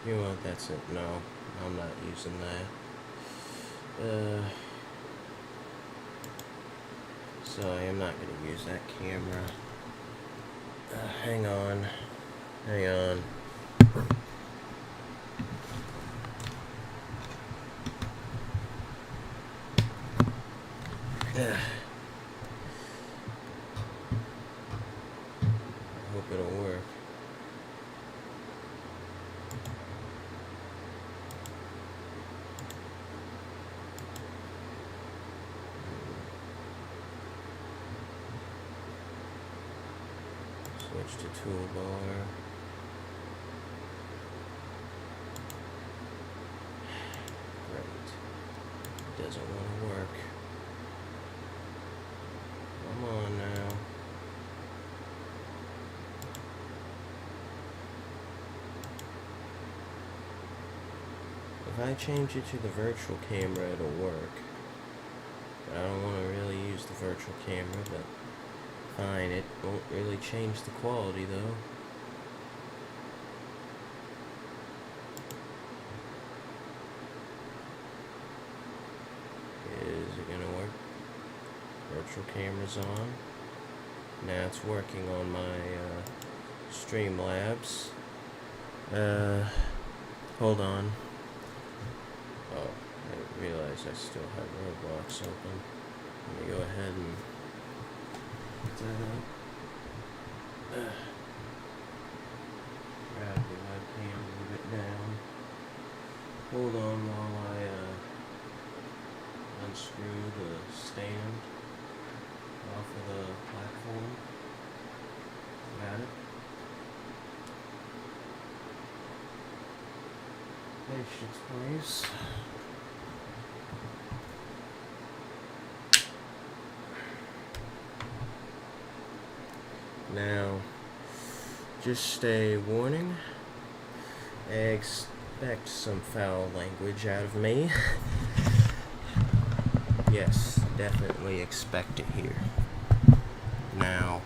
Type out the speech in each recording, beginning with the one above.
You know what, that's it. No, I'm not using that. So I am not going to use that camera. Hang on. Hang on. I hope it'll work. Switch to toolbar. Great. Doesn't want to work. Come on now. If I change it to the virtual camera, it'll work. But I don't want to really use the virtual camera, but fine, it won't really change the quality though. Is it gonna work? Virtual camera's on. Now it's working on my Streamlabs. Hold on. Oh, I realize I still have Roblox open. Let me go ahead and put that up. Grab the webcam, move it down. Hold on while I unscrew the stand off of the platform. Got it? Patience, please. Now, just a warning. Expect some foul language out of me. Yes, definitely expect it here. Now,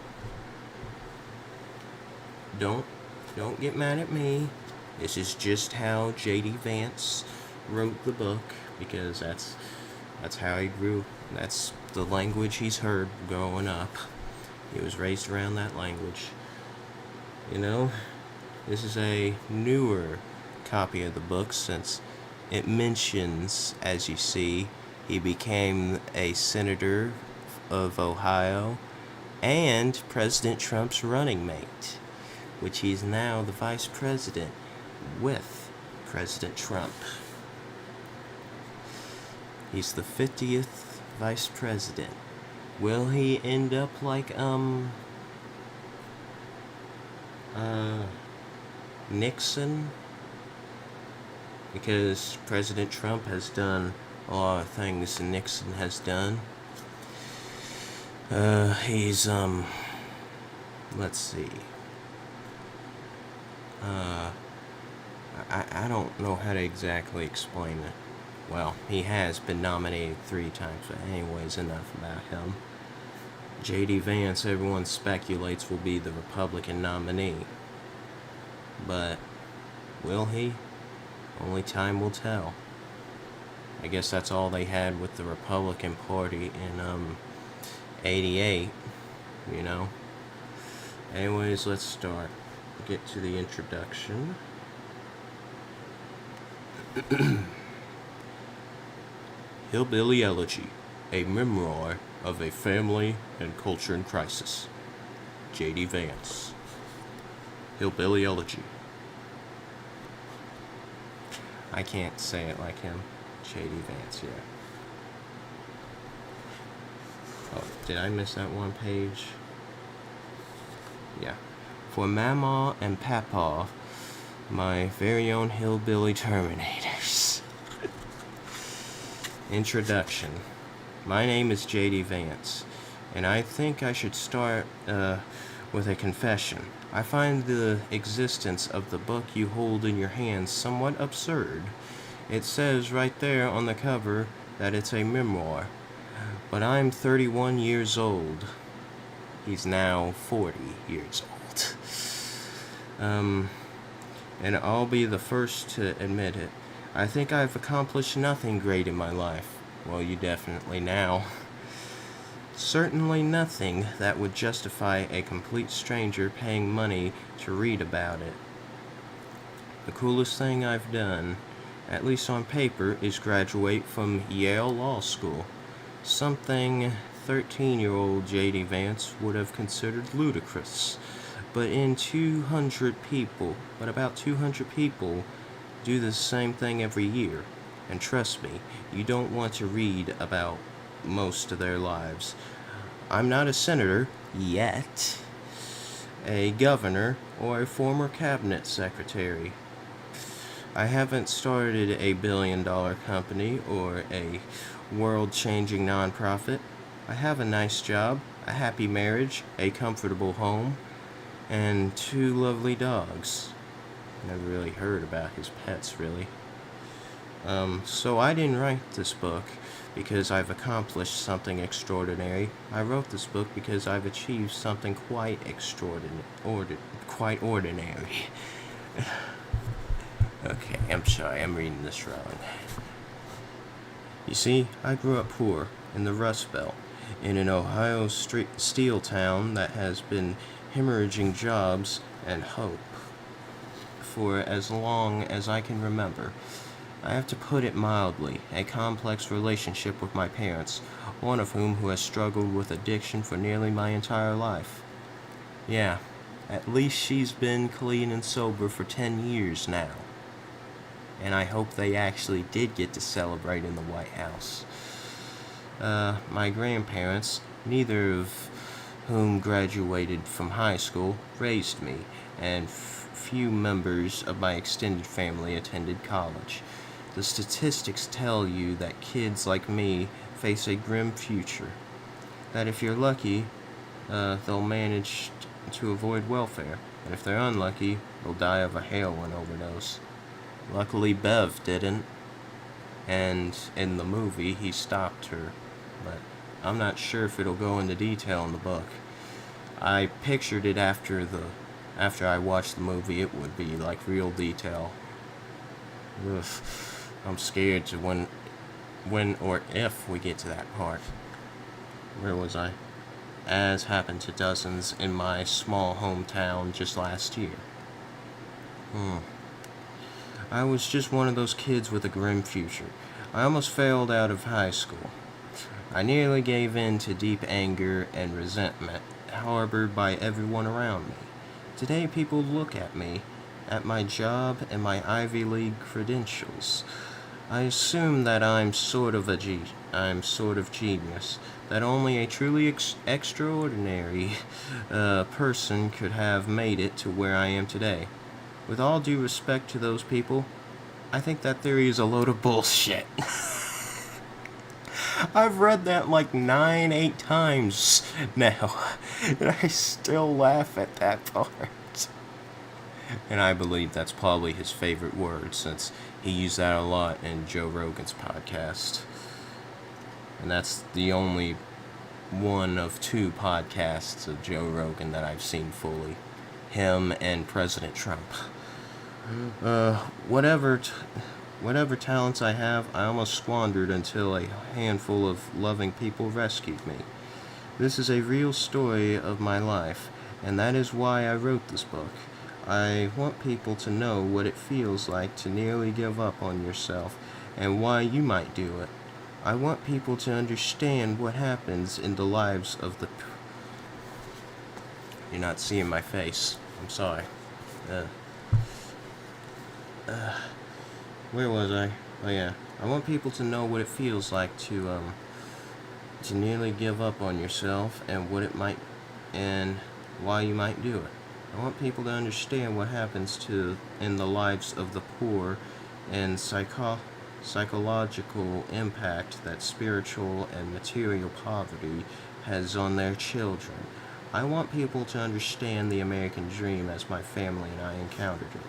don't get mad at me. This is just how J.D. Vance wrote the book, because that's how he grew. That's the language he's heard growing up. He was raised around that language. You know, this is a newer copy of the book, since it mentions, as you see, he became a senator of Ohio and President Trump's running mate, which he's now the vice president with President Trump. He's the 50th vice president. Will he end up like, Nixon? Because President Trump has done a lot of things Nixon has done. He's, let's see. I don't know how to exactly explain it. Well, he has been nominated 3 times, but anyways, enough about him. J.D. Vance, everyone speculates, will be the Republican nominee. But will he? Only time will tell. I guess that's all they had with the Republican Party in, 88, you know. Anyways, let's start. Get to the introduction. Hillbilly Elegy, a memoir of a family and culture in crisis. J.D. Vance. Hillbilly Elegy. I can't say it like him. J.D. Vance, yeah. Oh, did I miss that one page? Yeah. For Mama and Papa, my very own hillbilly Terminators. Introduction. My name is J.D. Vance, and I think I should start with a confession. I find the existence of the book you hold in your hands somewhat absurd. It says right there on the cover that it's a memoir, but I'm 31 years old. He's now 40 years old. and I'll be the first to admit it. I think I've accomplished nothing great in my life. Well, you definitely now. Certainly nothing that would justify a complete stranger paying money to read about it. The coolest thing I've done, at least on paper, is graduate from Yale Law School. Something 13-year-old J.D. Vance would have considered ludicrous. But about 200 people do the same thing every year. And trust me, you don't want to read about most of their lives. I'm not a senator, yet, a governor, or a former cabinet secretary. I haven't started a billion-dollar company or a world-changing nonprofit. I have a nice job, a happy marriage, a comfortable home, and 2 lovely dogs. Never really heard about his pets, really. So I didn't write this book because I've accomplished something extraordinary. I wrote this book because I've achieved something quite ordinary. Okay, I'm sorry, I'm reading this wrong. You see, I grew up poor in the Rust Belt, in an Ohio steel town that has been hemorrhaging jobs and hope for as long as I can remember. I have to put it mildly, a complex relationship with my parents, one of whom has struggled with addiction for nearly my entire life. Yeah, at least she's been clean and sober for 10 years now. And I hope they actually did get to celebrate in the White House. My grandparents, neither of whom graduated from high school, raised me, and few members of my extended family attended college. The statistics tell you that kids like me face a grim future. That if you're lucky, they'll manage to avoid welfare, and if they're unlucky, they'll die of a heroin overdose. Luckily, Bev didn't, and in the movie, he stopped her, but I'm not sure if it'll go into detail in the book. I pictured it after I watched the movie, it would be like real detail. Ugh, I'm scared to when or if we get to that part. Where was I? As happened to dozens in my small hometown just last year. I was just one of those kids with a grim future. I almost failed out of high school. I nearly gave in to deep anger and resentment harbored by everyone around me. Today people look at me, at my job and my Ivy League credentials. I assume that I'm sort of genius, that only a truly extraordinary person could have made it to where I am today. With all due respect to those people, I think that theory is a load of bullshit. I've read that like 8 times now, and I still laugh at that part. And I believe that's probably his favorite word, since he used that a lot in Joe Rogan's podcast. And that's the only one of 2 podcasts of Joe Rogan that I've seen fully. Him and President Trump. Whatever talents I have, I almost squandered until a handful of loving people rescued me. This is a real story of my life, and that is why I wrote this book. I want people to know what it feels like to nearly give up on yourself, and why you might do it. I want people to understand what happens in the lives of the... You're not seeing my face. I'm sorry. Where was I? Oh yeah. I want people to know what it feels like to nearly give up on yourself, and and why you might do it. I want people to understand what happens in the lives of the poor, and psychological impact that spiritual and material poverty has on their children. I want people to understand the American dream as my family and I encountered it.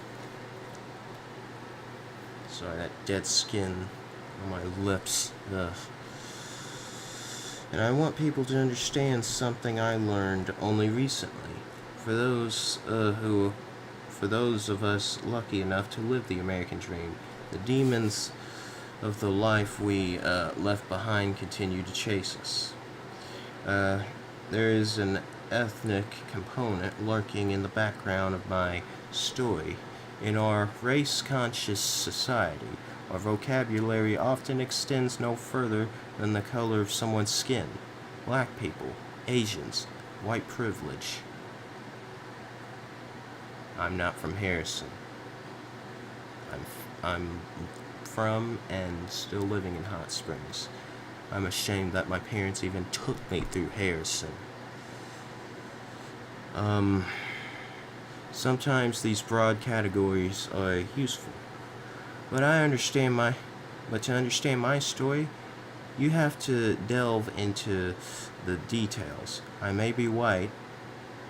Sorry, that dead skin on my lips. Ugh. And I want people to understand something I learned only recently. For for those of us lucky enough to live the American dream. The demons of the life we left behind continue to chase us. There is an ethnic component lurking in the background of my story. In our race-conscious society, our vocabulary often extends no further than the color of someone's skin. Black people, Asians, white privilege. I'm not from Harrison. I'm from and still living in Hot Springs. I'm ashamed that my parents even took me through Harrison. Sometimes these broad categories are useful, but to understand my story, you have to delve into the details. I may be white,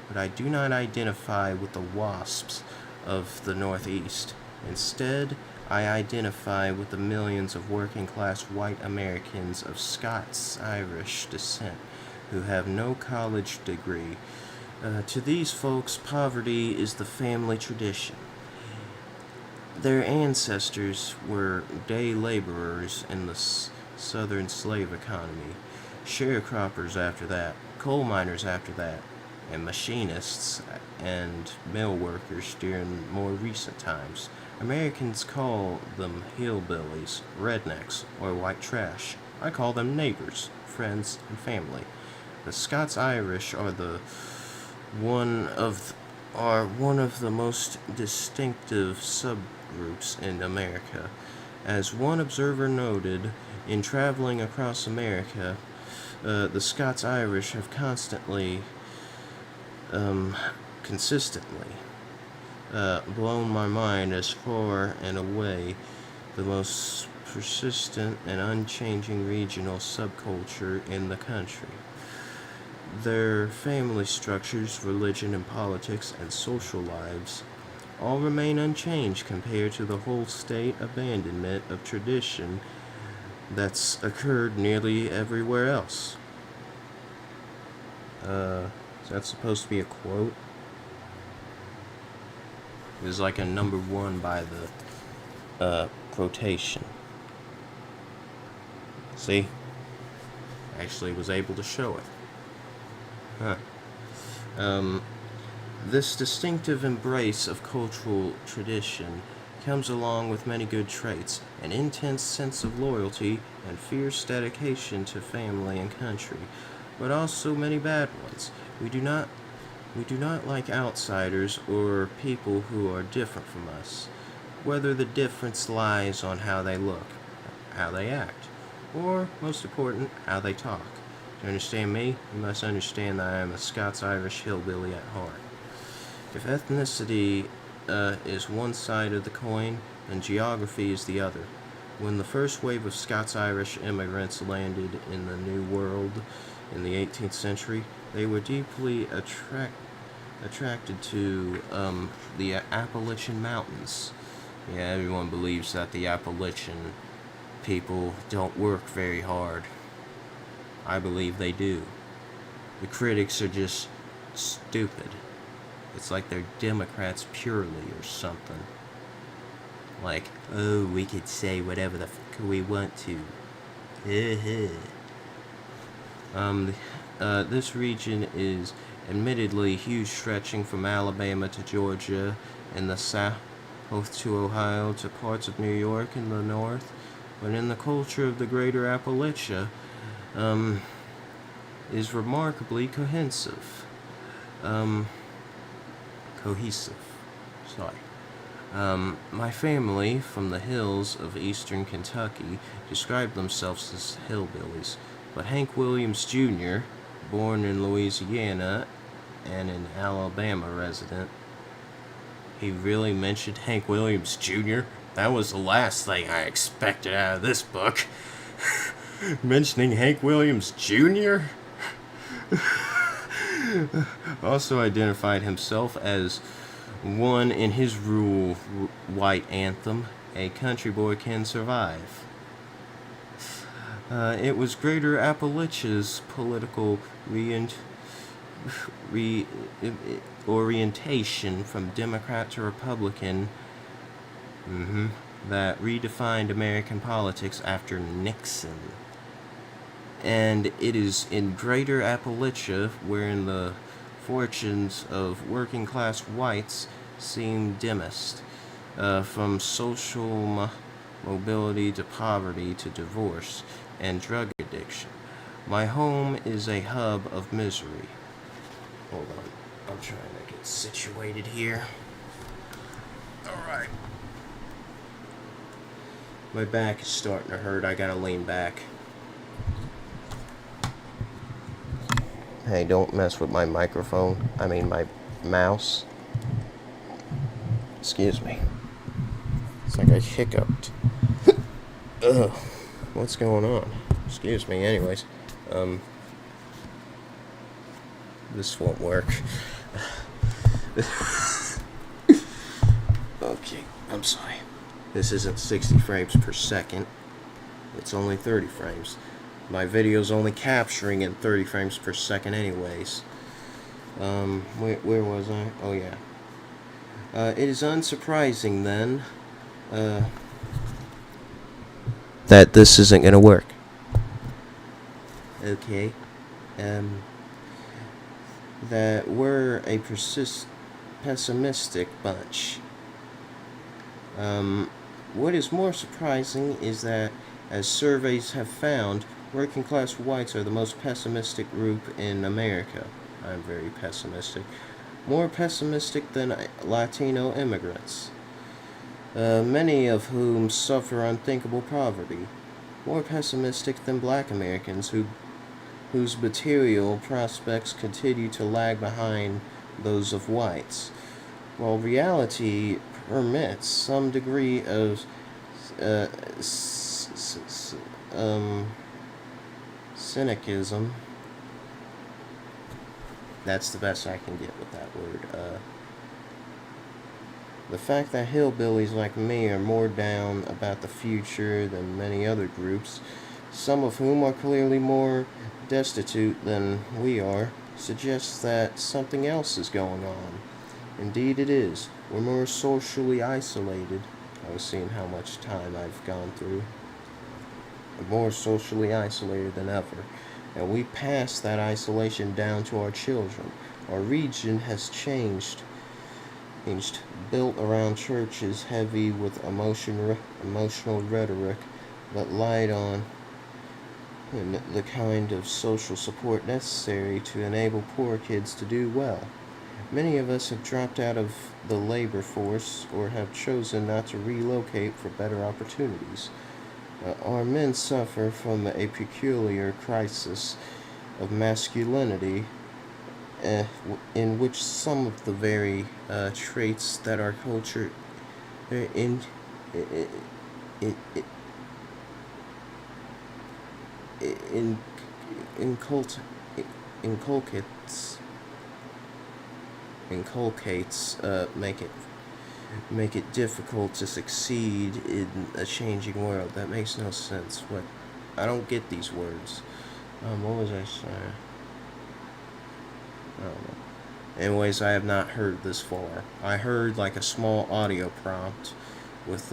but I do not identify with the WASPs of the Northeast. Instead, I identify with the millions of working-class white Americans of Scots-Irish descent who have no college degree. To these folks, poverty is the family tradition. Their ancestors were day laborers in the southern slave economy, sharecroppers after that, coal miners after that, and machinists and mill workers during more recent times. Americans call them hillbillies, rednecks, or white trash. I call them neighbors, friends, and family. The Scots-Irish are one of the most distinctive subgroups in America. As one observer noted, in traveling across America, the Scots-Irish have consistently blown my mind as far and away the most persistent and unchanging regional subculture in the country. Their family structures, religion and politics, and social lives all remain unchanged compared to the whole state abandonment of tradition that's occurred nearly everywhere else. Is that supposed to be a quote? It was like a number one by the quotation. See? Actually was able to show it. This distinctive embrace of cultural tradition comes along with many good traits, an intense sense of loyalty and fierce dedication to family and country, but also many bad ones. We do not like outsiders or people who are different from us, whether the difference lies on how they look, how they act, or, most important, how they talk. To understand me, you must understand that I am a Scots-Irish hillbilly at heart. If ethnicity is one side of the coin, then geography is the other. When the first wave of Scots-Irish immigrants landed in the New World in the 18th century, they were deeply attracted to the Appalachian Mountains. Yeah, everyone believes that the Appalachian people don't work very hard. I believe they do. The critics are just stupid. It's like they're Democrats purely or something. Like, oh, we could say whatever the fuck we want to. This region is admittedly huge, stretching from Alabama to Georgia in the south to Ohio to parts of New York in the north, but in the culture of the greater Appalachia, is remarkably cohesive. My family from the hills of eastern Kentucky described themselves as hillbillies, but Hank Williams Jr., born in Louisiana and an Alabama resident. He really mentioned Hank Williams Jr.? That was the last thing I expected out of this book. Mentioning Hank Williams Jr.? Also identified himself as one in his rural white anthem, "A Country Boy Can Survive." It was Greater Appalachia's political re- orientation from Democrat to Republican that redefined American politics after Nixon. And it is in Greater Appalachia wherein the fortunes of working class whites seem dimmest, from social mobility to poverty to divorce and drug addiction. My home is a hub of misery. Hold on, I'm trying to get situated here. Alright. My back is starting to hurt. I gotta lean back. Hey, don't mess with my microphone. I mean, my mouse. Excuse me. It's like I hiccuped. Ugh. What's going on? Excuse me, anyways. This won't work. Okay, I'm sorry. This isn't 60 frames per second. It's only 30 frames. My video's only capturing in 30 frames per second anyways. Where was I? Oh, yeah. It is unsurprising, then, that this isn't gonna work. Okay. That we're a pessimistic bunch. What is more surprising is that, as surveys have found, working class whites are the most pessimistic group in America. I'm very pessimistic. More pessimistic than Latino immigrants, many of whom suffer unthinkable poverty. More pessimistic than black Americans whose material prospects continue to lag behind those of whites. While reality permits some degree of cynicism. That's the best I can get with that word. The fact that hillbillies like me are more down about the future than many other groups, some of whom are clearly more destitute than we are, suggests that something else is going on. Indeed it is. We're more socially isolated. I was seeing how much time I've gone through. We're more socially isolated than ever. And we pass that isolation down to our children. Our region has changed, built around churches heavy with emotional rhetoric, but light on the kind of social support necessary to enable poor kids to do well. Many of us have dropped out of the labor force or have chosen not to relocate for better opportunities. Our men suffer from a peculiar crisis of masculinity, in which some of the very traits that our culture inculcates make it difficult to succeed in a changing world. That makes no sense. What? I don't get these words. What was I saying? I don't know. Anyways, I have not heard this far. I heard like a small audio prompt with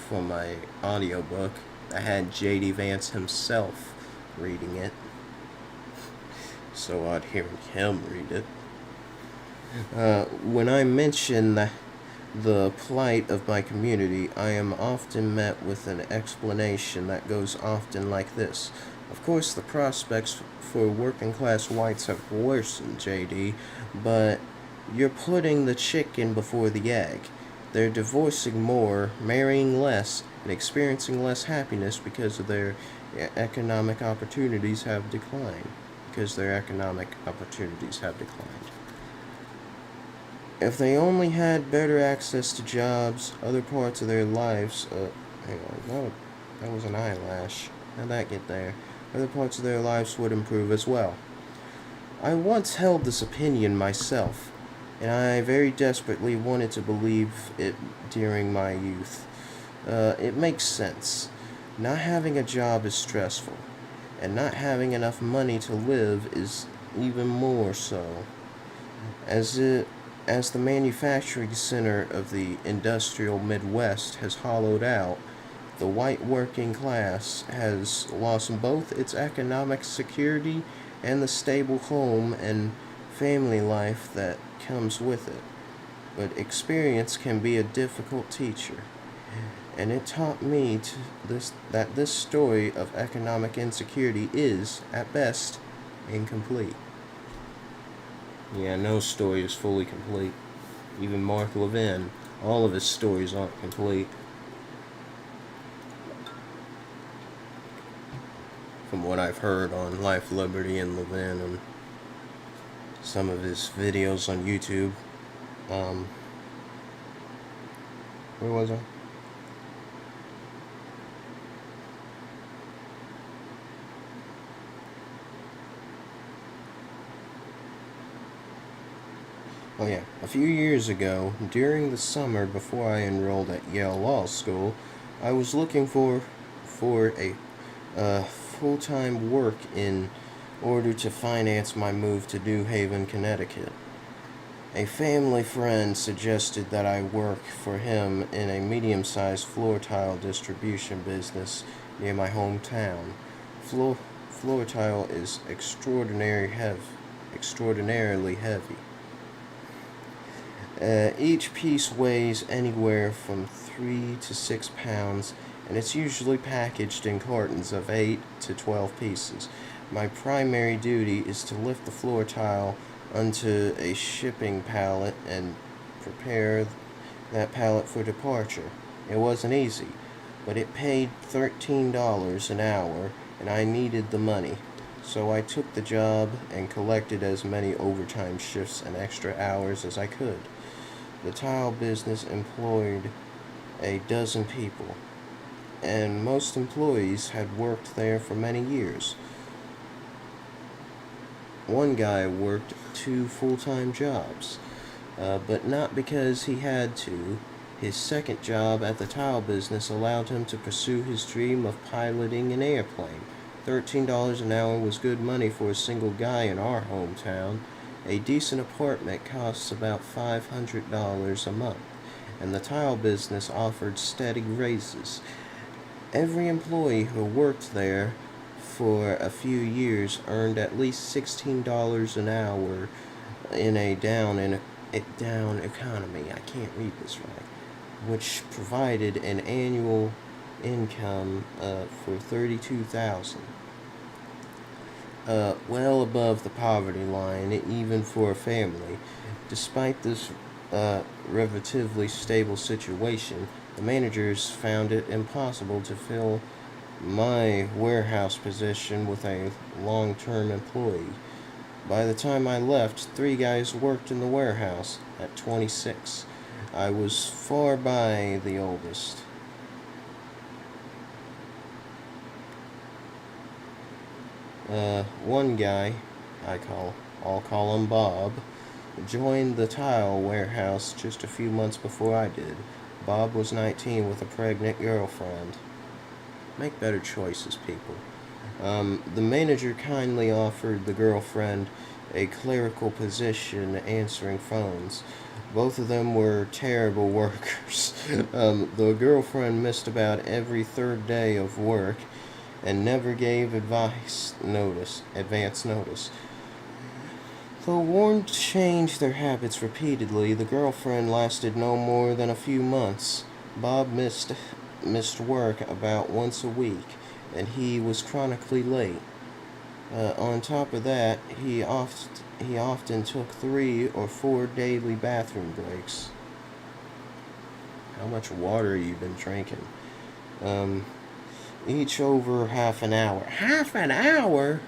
from my audiobook. I had JD Vance himself reading it. So I'd hear him read it. When I mention the plight of my community, I am often met with an explanation that goes often like this. Of course, the prospects for working class whites have worsened, JD, but you're putting the chicken before the egg. They're divorcing more, marrying less, and experiencing less happiness because of their economic opportunities have declined. If they only had better access to jobs, other parts of their lives, hang on, that was an eyelash. How'd that get there? Other parts of their lives would improve as well. I once held this opinion myself, and I very desperately wanted to believe it during my youth. It makes sense. Not having a job is stressful, and not having enough money to live is even more so. As it as the manufacturing center of the industrial Midwest has hollowed out, the white working class has lost both its economic security and the stable home and family life that comes with it. But experience can be a difficult teacher, and it taught me that this story of economic insecurity is, at best, incomplete. Yeah, no story is fully complete. Even Mark Levin, all of his stories aren't complete. From what I've heard on Life, Liberty, and Levin, and some of his videos on YouTube. Where was I? Oh yeah, a few years ago, during the summer before I enrolled at Yale Law School, I was looking for a full-time work in order to finance my move to New Haven, Connecticut. A family friend suggested that I work for him in a medium-sized floor tile distribution business near my hometown. Floor, floor tile is extraordinarily heavy. Each piece weighs anywhere from 3 to 6 pounds, and it's usually packaged in cartons of 8 to 12 pieces. My primary duty is to lift the floor tile onto a shipping pallet and prepare that pallet for departure. It wasn't easy, but it paid $13 an hour, and I needed the money. So I took the job and collected as many overtime shifts and extra hours as I could. The tile business employed a dozen people, and most employees had worked there for many years. One guy worked 2 full-time jobs, but not because he had to. His second job at the tile business allowed him to pursue his dream of piloting an airplane. $13 an hour was good money for a single guy in our hometown. A decent apartment costs about $500 a month, and the tile business offered steady raises. Every employee who worked there for a few years earned at least $16 an hour in a down economy. I can't read this right, which provided an annual income for $32,000. Well above the poverty line, even for a family. Despite this relatively stable situation, the managers found it impossible to fill my warehouse position with a long-term employee. By the time I left, 3 guys worked in the warehouse. At 26, I was far by the oldest. One guy, I'll call him Bob, joined the tile warehouse just a few months before I did. Bob was 19 with a pregnant girlfriend. Make better choices, people. The manager kindly offered the girlfriend a clerical position answering phones. Both of them were terrible workers. The girlfriend missed about every third day of work and never gave advance notice. Though warned to change their habits repeatedly, the girlfriend lasted no more than a few months. Bob missed work about once a week, and he was chronically late. On top of that, he often took 3 or 4 daily bathroom breaks. How much water you been drinking? Each over half an hour. Half an hour?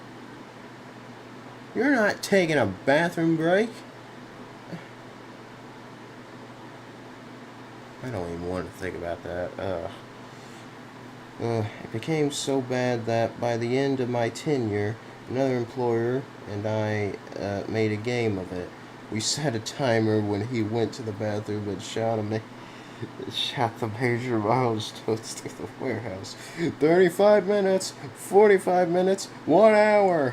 You're not taking a bathroom break? I don't even want to think about that. It became so bad that by the end of my tenure, another employer and I made a game of it. We set a timer when he went to the bathroom and shot the major milestones to the warehouse. 35 minutes, 45 minutes, 1 hour.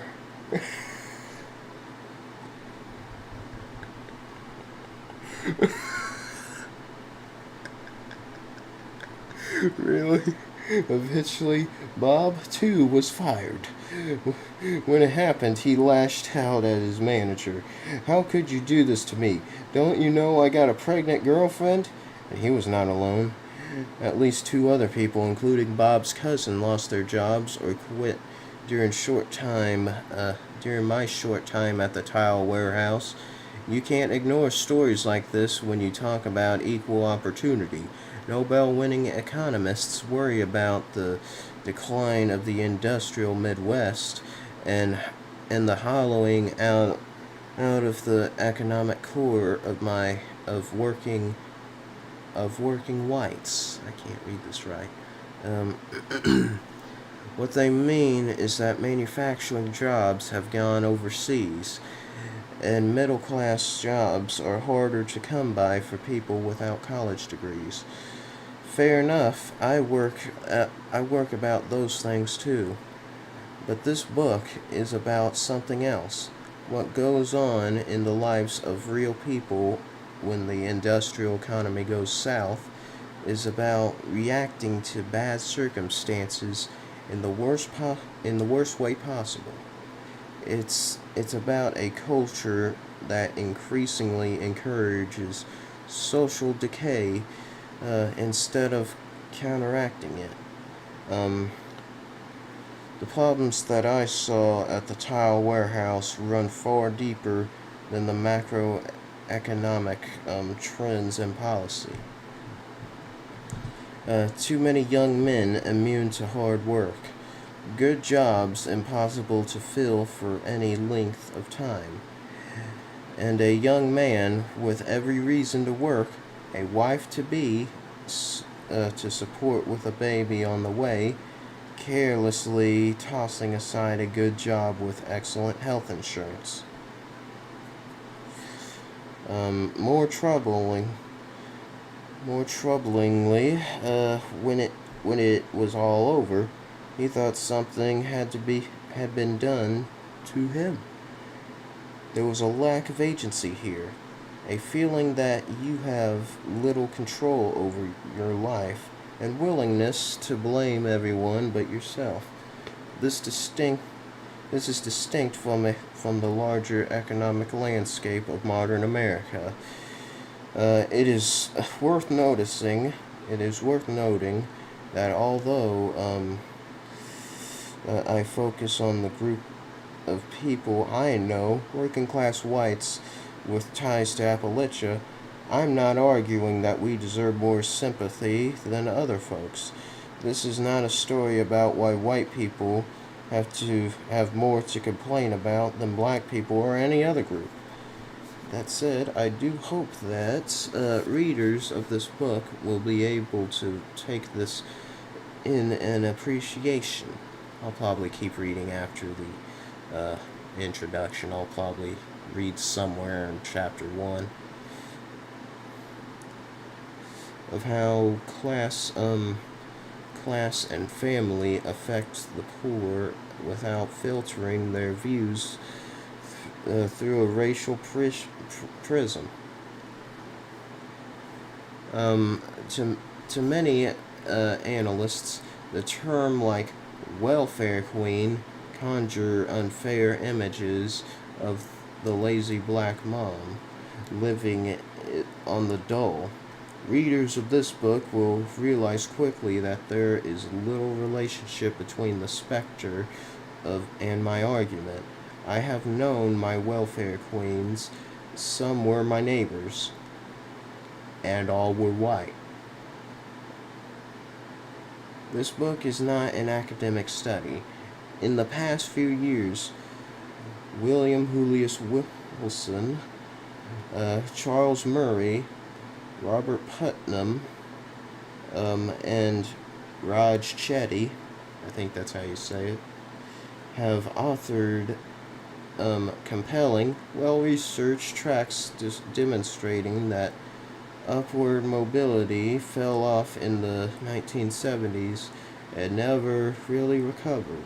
Really? Eventually, Bob, too, was fired. When it happened, he lashed out at his manager. How could you do this to me? Don't you know I got a pregnant girlfriend? And he was not alone. At least two other people, including Bob's cousin, lost their jobs or quit during during my short time at the tile warehouse. You can't ignore stories like this when you talk about equal opportunity. Nobel-winning economists worry about the decline of the industrial Midwest and the hollowing out of the economic core of working whites. I can't read this right. What they mean is that manufacturing jobs have gone overseas, and middle class jobs are harder to come by for people without college degrees. Fair enough. I work about those things too. But this book is about something else. What goes on in the lives of real people when the industrial economy goes south is about reacting to bad circumstances in the worst way possible. It's about a culture that increasingly encourages social decay instead of counteracting it. Um, the problems that I saw at the tile warehouse run far deeper than the macroeconomic trends and policy. Too many young men immune to hard work. Good jobs impossible to fill for any length of time. And a young man with every reason to work, a wife to be, to support with a baby on the way, carelessly tossing aside a good job with excellent health insurance. More troublingly, when it was all over, he thought something had been done to him. There was a lack of agency here, a feeling that you have little control over your life, and willingness to blame everyone but yourself. This is distinct from the larger economic landscape of modern America. It is worth noting that although I focus on the group of people I know, working class whites with ties to Appalachia, I'm not arguing that we deserve more sympathy than other folks. This is not a story about why white people have to have more to complain about than black people or any other group. That said, I do hope that readers of this book will be able to take this in an appreciation. I'll probably keep reading after the introduction. I'll probably read somewhere in chapter 1 of how class and family affect the poor without filtering their views through a racial prism. To many analysts, the term like welfare queen conjure unfair images of the lazy black mom living on the dole. Readers of this book will realize quickly that there is little relationship between the specter and my argument. I have known my welfare queens. Some were my neighbors, and all were white. This book is not an academic study. In the past few years, William Julius Wilson, Charles Murray, Robert Putnam, and Raj Chetty, I think that's how you say it, have authored compelling, well-researched tracts demonstrating that upward mobility fell off in the 1970s and never really recovered,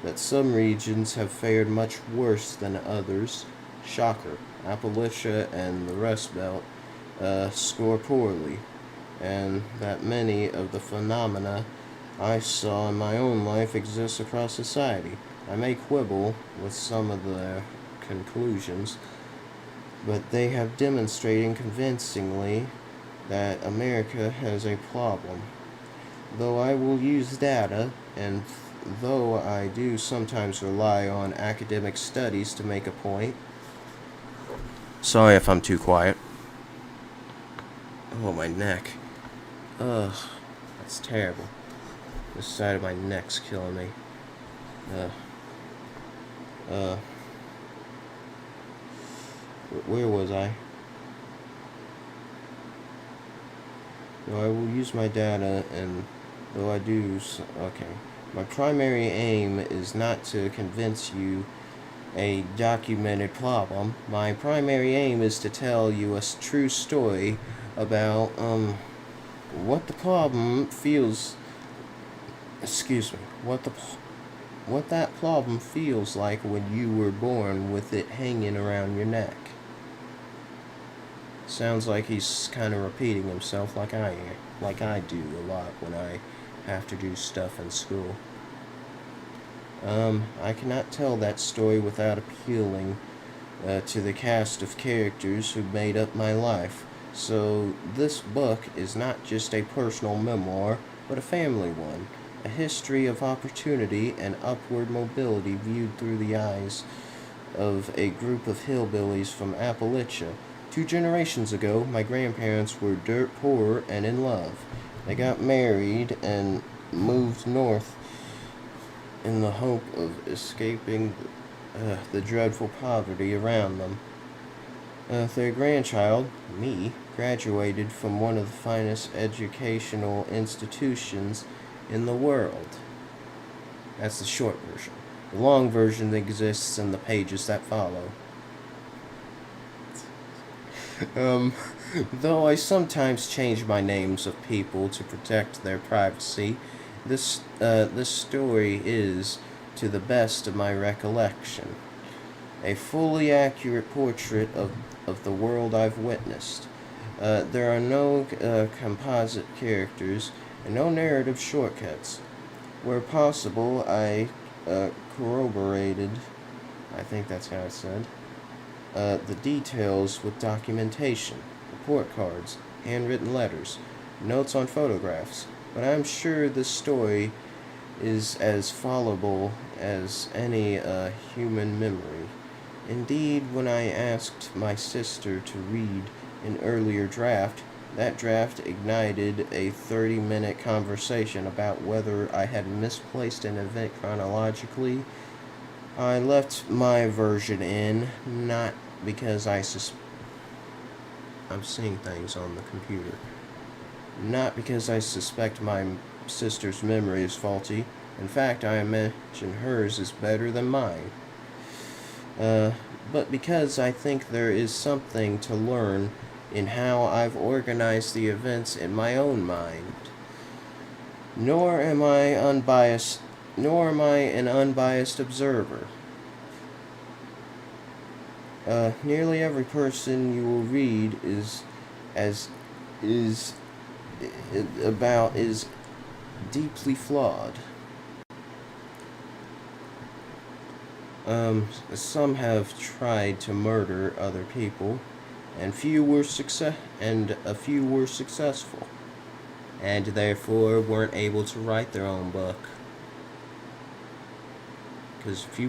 that some regions have fared much worse than others, shocker, Appalachia and the Rust Belt, score poorly, and that many of the phenomena I saw in my own life exist across society. I may quibble with some of their conclusions, but they have demonstrated convincingly that America has a problem. Though I will use data, and though I do sometimes rely on academic studies to make a point. Sorry if I'm too quiet. Oh, my neck. Ugh, that's terrible. This side of my neck's killing me. Where was I? Though I will use my data, and though I do, okay. My primary aim is not to convince you a documented problem. My primary aim is to tell you a true story about, what the problem feels, what that problem feels like when you were born with it hanging around your neck. Sounds like he's kind of repeating himself like I do a lot when I have to do stuff in school. I cannot tell that story without appealing to the cast of characters who made up my life. So this book is not just a personal memoir, but a family one, a history of opportunity and upward mobility viewed through the eyes of a group of hillbillies from Appalachia. 2 generations ago, my grandparents were dirt poor and in love. They got married and moved north in the hope of escaping the dreadful poverty around them. Their grandchild, me, graduated from one of the finest educational institutions in the world. That's the short version. The long version exists in the pages that follow. Though I sometimes change my names of people to protect their privacy, this story is, to the best of my recollection, a fully accurate portrait of the world I've witnessed. There are no composite characters and no narrative shortcuts. Where possible, I corroborated, I think that's how it's said, the details with documentation, report cards, handwritten letters, notes on photographs, but I'm sure this story is as followable as any human memory. Indeed, when I asked my sister to read an earlier draft, that draft ignited a 30-minute conversation about whether I had misplaced an event chronologically. I left my version in, not because I'm seeing things on the computer. Not because I suspect my sister's memory is faulty. In fact, I imagine hers is better than mine. But because I think there is something to learn in how I've organized the events in my own mind. Nor am I an unbiased observer. Nearly every person you will read is deeply flawed. Some have tried to murder other people, and a few were successful, and therefore weren't able to write their own book. Because if you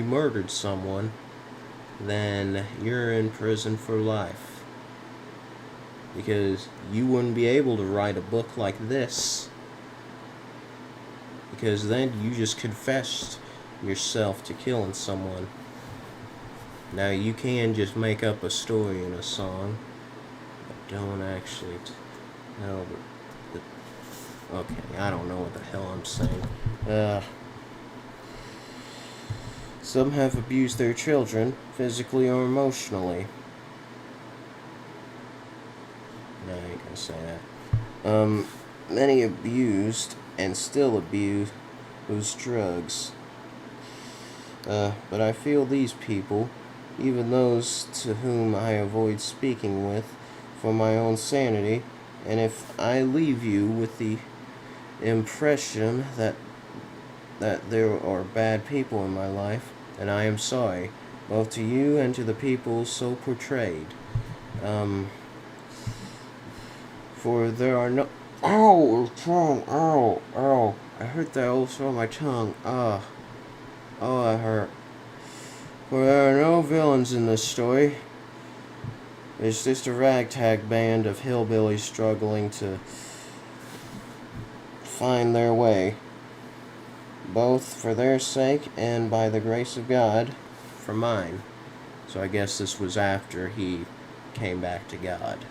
murdered someone, then you're in prison for life. Because you wouldn't be able to write a book like this. Because then you just confessed yourself to killing someone. Now you can just make up a story in a song, but don't actually tell okay, I don't know what the hell I'm saying. Some have abused their children, physically or emotionally. No, I ain't gonna say that. Many abused and still abuse drugs. But I feel these people, even those to whom I avoid speaking with, for my own sanity, and if I leave you with the impression that there are bad people in my life, and I am sorry, both to you and to the people so portrayed. Um, for there are no. Ow, tongue, ow, ow. I hurt that also on my tongue. Oh, that hurt. For there are no villains in this story. It's just a ragtag band of hillbillies struggling to find their way, both for their sake and by the grace of God, for mine. So I guess this was after he came back to God.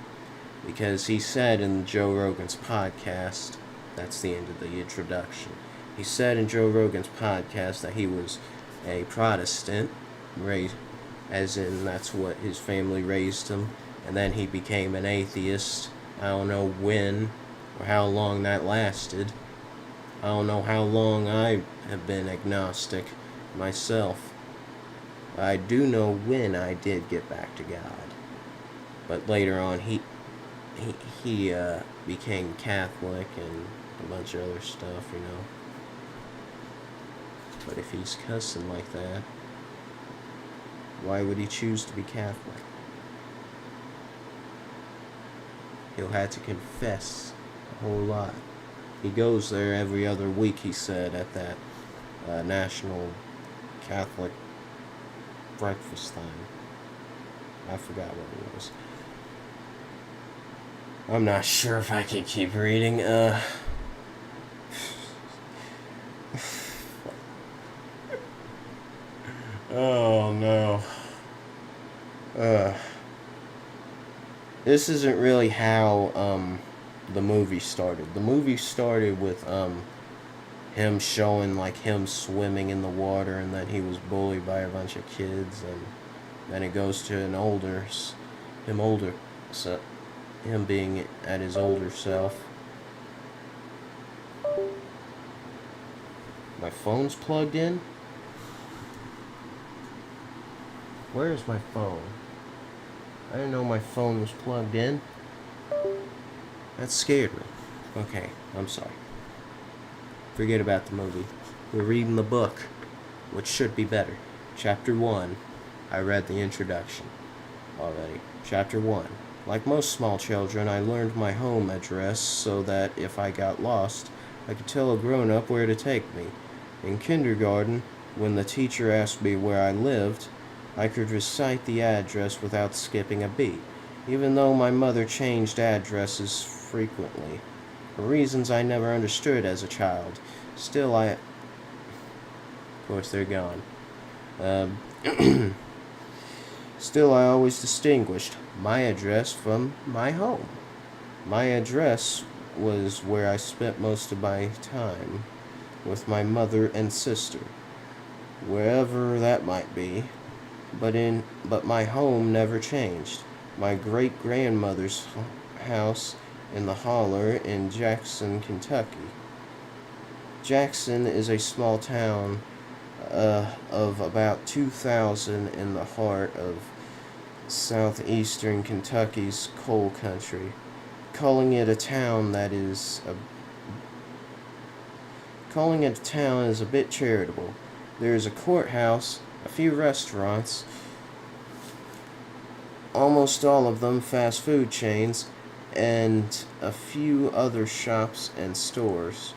Because he said in Joe Rogan's podcast, that's the end of the introduction. He said in Joe Rogan's podcast that he was a Protestant, as in that's what his family raised him, and then he became an atheist. I don't know when or how long that lasted. I don't know how long I have been agnostic myself. I do know when I did get back to God. But later on, he became Catholic and a bunch of other stuff, you know. But if he's cussing like that, why would he choose to be Catholic? He'll have to confess a whole lot. He goes there every other week, he said, at that National Catholic breakfast thing. I forgot what it was. I'm not sure if I can keep reading. Oh no. This isn't really how the movie started. The movie started with him showing like him swimming in the water, and then he was bullied by a bunch of kids, and then it goes to him being at his older self. My phone's plugged in? Where is my phone? I didn't know my phone was plugged in. That scared me. Okay, I'm sorry. Forget about the movie. We're reading the book, which should be better. Chapter 1. I read the introduction already. Chapter 1. Like most small children, I learned my home address so that if I got lost, I could tell a grown-up where to take me. In kindergarten, when the teacher asked me where I lived, I could recite the address without skipping a beat, even though my mother changed addresses frequently, for reasons I never understood as a child. Still, of course, they're gone. Still, I always distinguished my address from my home. My address was where I spent most of my time, with my mother and sister, wherever that might be. But my home never changed. My great-grandmother's house in the holler in Jackson, Kentucky. Jackson is a small town of about 2,000 in the heart of southeastern Kentucky's coal country. Calling it a town is a bit charitable. There is a courthouse, a few restaurants, almost all of them fast food chains, and a few other shops and stores.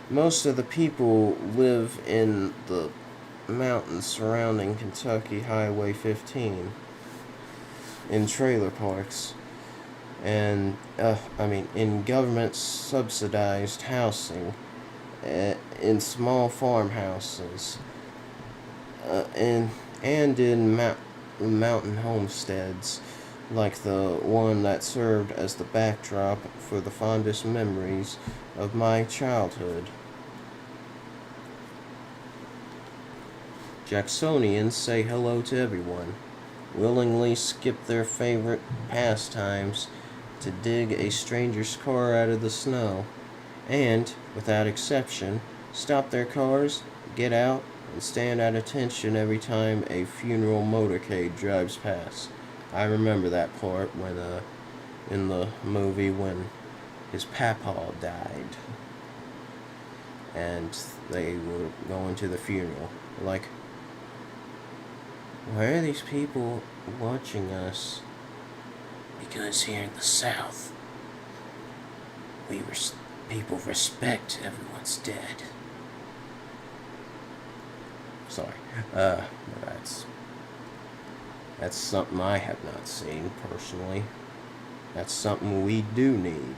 Most of the people live in the mountains surrounding Kentucky Highway 15 in trailer parks and in government subsidized housing, in small farmhouses, and in mountain homesteads, like the one that served as the backdrop for the fondest memories of my childhood. Jacksonians say hello to everyone, willingly skip their favorite pastimes to dig a stranger's car out of the snow, and, without exception, stop their cars, get out, and stand at attention every time a funeral motorcade drives past. I remember that part when, in the movie when his papaw died, and they were going to the funeral. Like, why are these people watching us? Because here in the South, people respect everyone's dead. Sorry. That's something I have not seen personally. That's something we do need.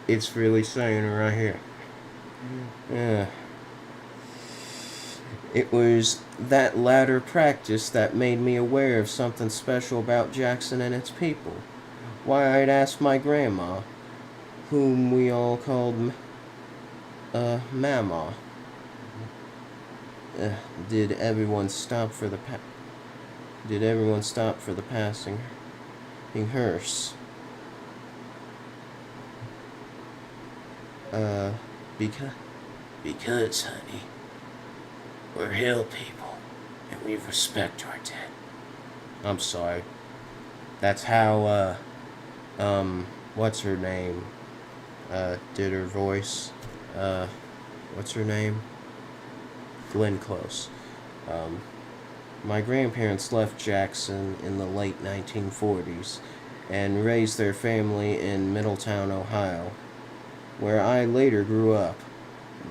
It's really saying it right here. Yeah. It was that latter practice that made me aware of something special about Jackson and its people. Why, I'd asked my grandma, whom we all called Mama. Did everyone stop for the passing hearse? Because, honey, we're hill people, and we respect our dead. I'm sorry. That's how, what's her name, did her voice. What's her name? Glenn Close. My grandparents left Jackson in the late 1940s and raised their family in Middletown, Ohio, where I later grew up.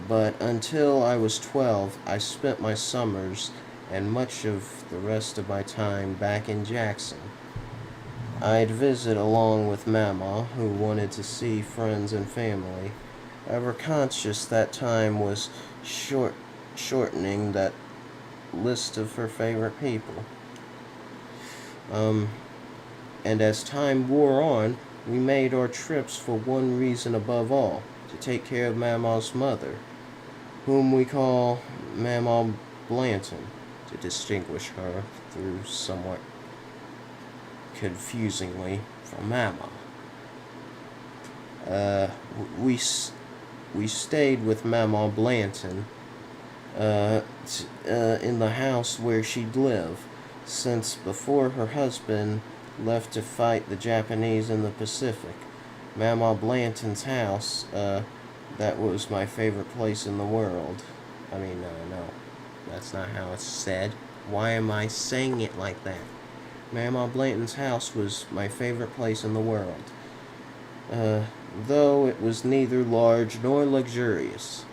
But until I was 12, I spent my summers and much of the rest of my time back in Jackson. I'd visit along with Mama, who wanted to see friends and family, ever conscious that time was shortening that list of her favorite people. And as time wore on, we made our trips for one reason above all, to take care of Mama's mother, whom we call Mama Blanton, to distinguish her through somewhat confusingly from Mama. We stayed with Mama Blanton in the house where she'd live, since before her husband left to fight the Japanese in the Pacific. Mama Blanton's house, that was my favorite place in the world. I mean, no, that's not how it's said. Why am I saying it like that? Mama Blanton's house was my favorite place in the world. Though it was neither large nor luxurious.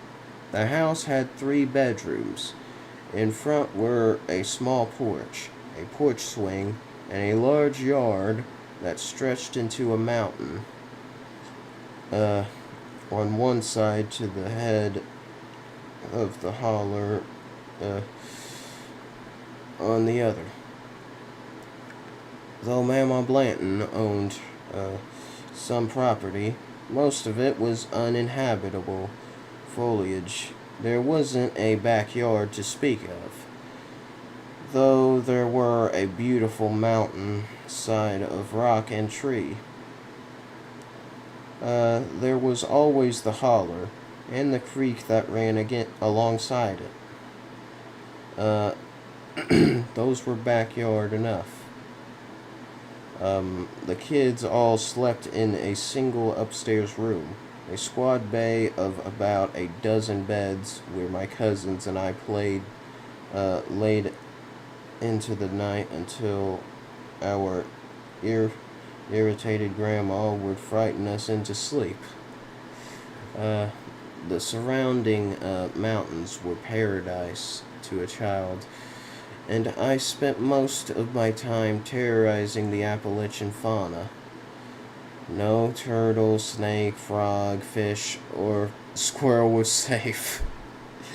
The house had 3 bedrooms. In front were a small porch, a porch swing, and a large yard that stretched into a mountain. On one side to the head of the holler, on the other. Though Mama Blanton owned some property, most of it was uninhabitable foliage. There wasn't a backyard to speak of, though there were a beautiful mountain side of rock and tree. There was always the holler and the creek that ran alongside it. Those were backyard enough. The kids all slept in a single upstairs room, a squad bay of about a dozen beds where my cousins and I laid into the night until our irritated grandma would frighten us into sleep. The surrounding mountains were paradise to a child, and I spent most of my time terrorizing the Appalachian fauna. No turtle, snake, frog, fish, or squirrel was safe.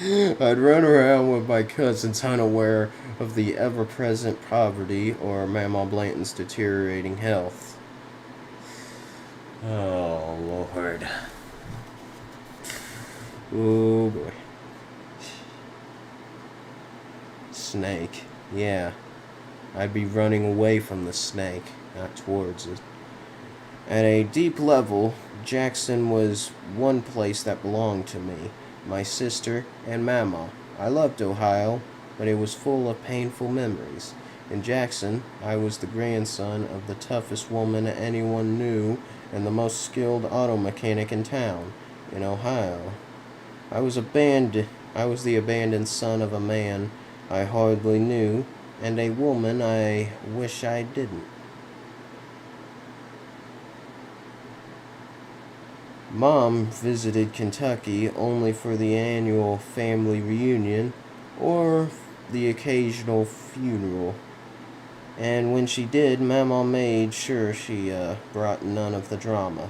I'd run around with my cousins unaware of the ever-present poverty or Mama Blanton's deteriorating health. Oh, Lord. Oh, boy. Snake. Yeah. I'd be running away from the snake. not towards it. At a deep level, Jackson was one place that belonged to me, my sister, and Mama. I loved Ohio, but it was full of painful memories. In Jackson, I was the grandson of the toughest woman anyone knew and the most skilled auto mechanic in town. In Ohio, I was the abandoned son of a man I hardly knew, and a woman I wish I didn't. Mom visited Kentucky only for the annual family reunion or the occasional funeral. And when she did, Mama made sure she brought none of the drama.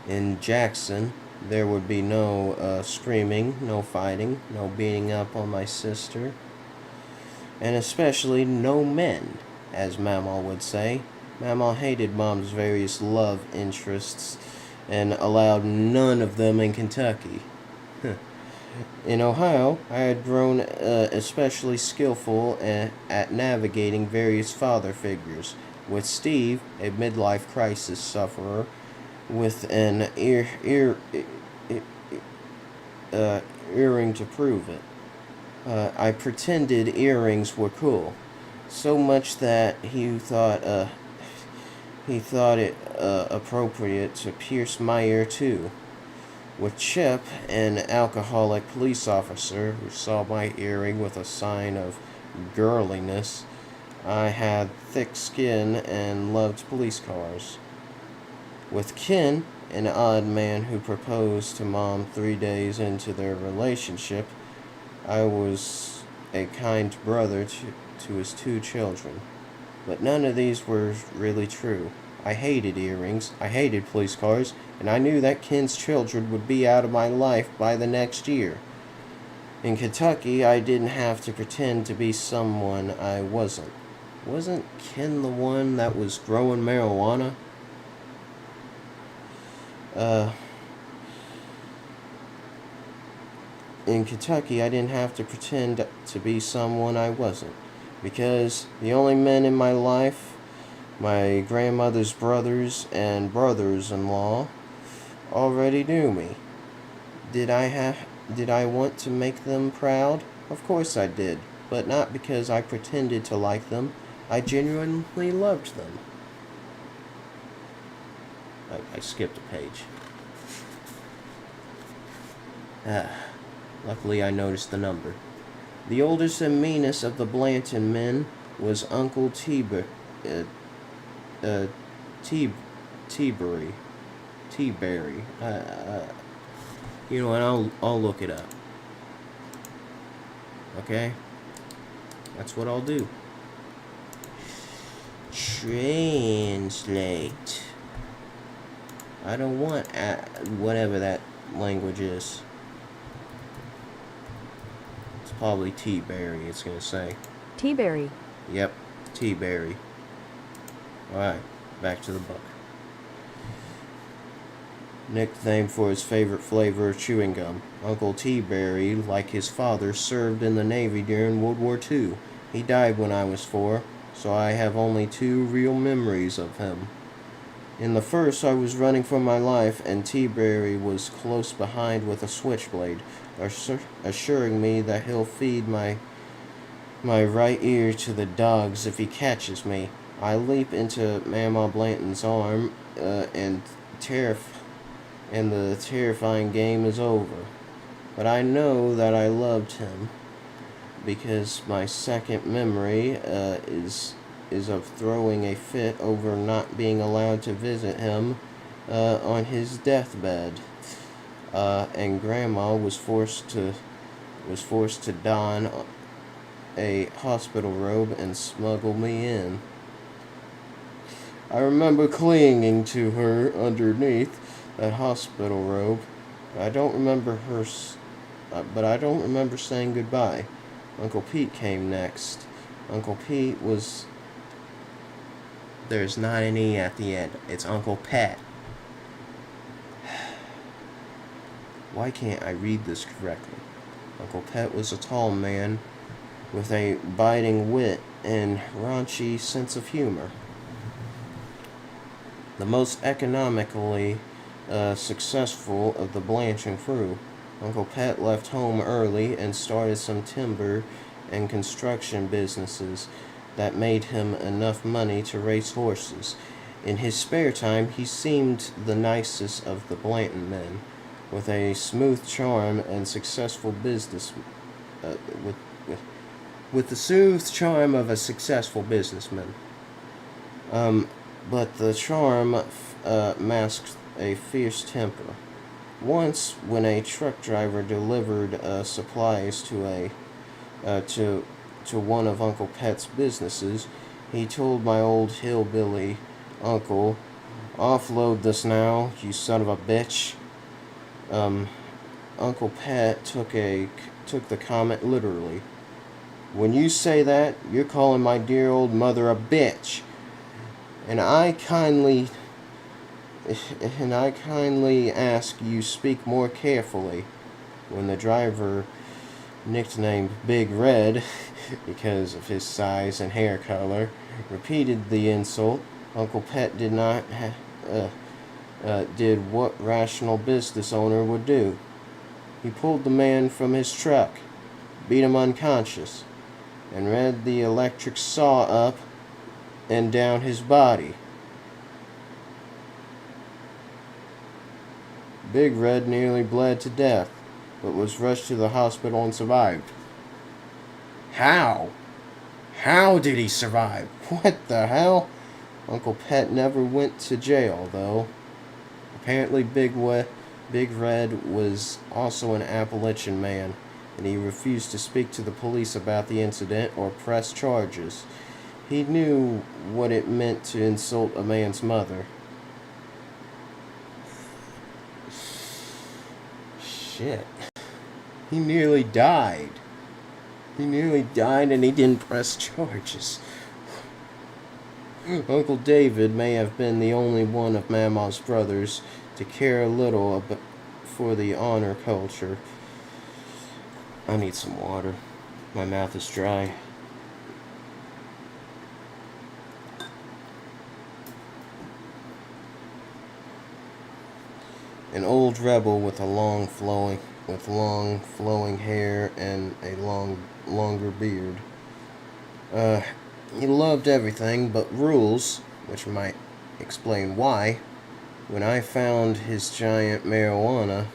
In Jackson, there would be no screaming, no fighting, no beating up on my sister, and especially no men, as Mama would say. Mama hated Mom's various love interests and allowed none of them in Kentucky. In Ohio, I had grown especially skillful at navigating various father figures, with Steve, a midlife crisis sufferer, with an earring to prove it. I pretended earrings were cool, so much that he thought it appropriate to pierce my ear too. With Chip, an alcoholic police officer who saw my earring with a sign of girliness, I had thick skin and loved police cars. With Ken, an odd man who proposed to Mom 3 days into their relationship, I was a kind brother to his 2 children. But none of these were really true. I hated earrings, I hated police cars, and I knew that Ken's children would be out of my life by the next year. In Kentucky, I didn't have to pretend to be someone I wasn't. Wasn't Ken the one that was growing marijuana? In Kentucky, I didn't have to pretend to be someone I wasn't, because the only men in my life, my grandmother's brothers and brothers-in-law, already knew me. Did I want to make them proud? Of course I did, but not because I pretended to like them. I genuinely loved them. I skipped a page. Luckily I noticed the number. The oldest and meanest of the Blanton men was Uncle T-Berry. T-Berry. You know what, I'll look it up. Okay? That's what I'll do. Translate. I don't want whatever that language is. It's probably T-Berry, it's gonna say. T-Berry. Yep, T-Berry. Alright, back to the book. Nickname for his favorite flavor of chewing gum. Uncle T-Berry, like his father, served in the Navy during World War II. He died when I was 4, so I have only 2 real memories of him. In the first, I was running for my life, and T-Berry was close behind with a switchblade, assuring me that he'll feed my right ear to the dogs if he catches me. I leap into Mama Blanton's arm, and the terrifying game is over. But I know that I loved him, because my second memory is of throwing a fit over not being allowed to visit him on his deathbed, and Grandma was forced to don a hospital robe and smuggle me in. I remember clinging to her underneath that hospital robe. I don't remember saying goodbye. Uncle Pete came next. Uncle Pete was... There's not an E at the end. It's Uncle Pat. Why can't I read this correctly? Uncle Pet was a tall man with a biting wit and raunchy sense of humor. The most economically successful of the Blanchard crew, Uncle Pet left home early and started some timber and construction businesses that made him enough money to race horses. In his spare time, he seemed the nicest of the Blanton men, with a smooth charm and successful business. Uh, with, with with the smooth charm of a successful businessman. But the charm masked a fierce temper. Once, when a truck driver delivered supplies to one of Uncle Pet's businesses, he told my old hillbilly uncle, "Offload this now, you son of a bitch." Uncle Pet took the comment literally. "When you say that, you're calling my dear old mother a bitch, and I kindly ask you speak more carefully." When the driver, nicknamed Big Red because of his size and hair color, repeated the insult, Uncle Pet did what rational business owner would do. He pulled the man from his truck, beat him unconscious, and read the electric saw up and down his body. Big Red nearly bled to death, but was rushed to the hospital and survived. How? How did he survive? What the hell? Uncle Pet never went to jail, though. Apparently Big Red was also an Appalachian man, and he refused to speak to the police about the incident or press charges. He knew what it meant to insult a man's mother. Shit. He nearly died. He nearly died and he didn't press charges. Uncle David may have been the only one of Mama's brothers to care a little for the honor culture. I need some water. My mouth is dry. An old rebel with long flowing hair and a longer beard. He loved everything but rules, which might explain why. When I found his giant marijuana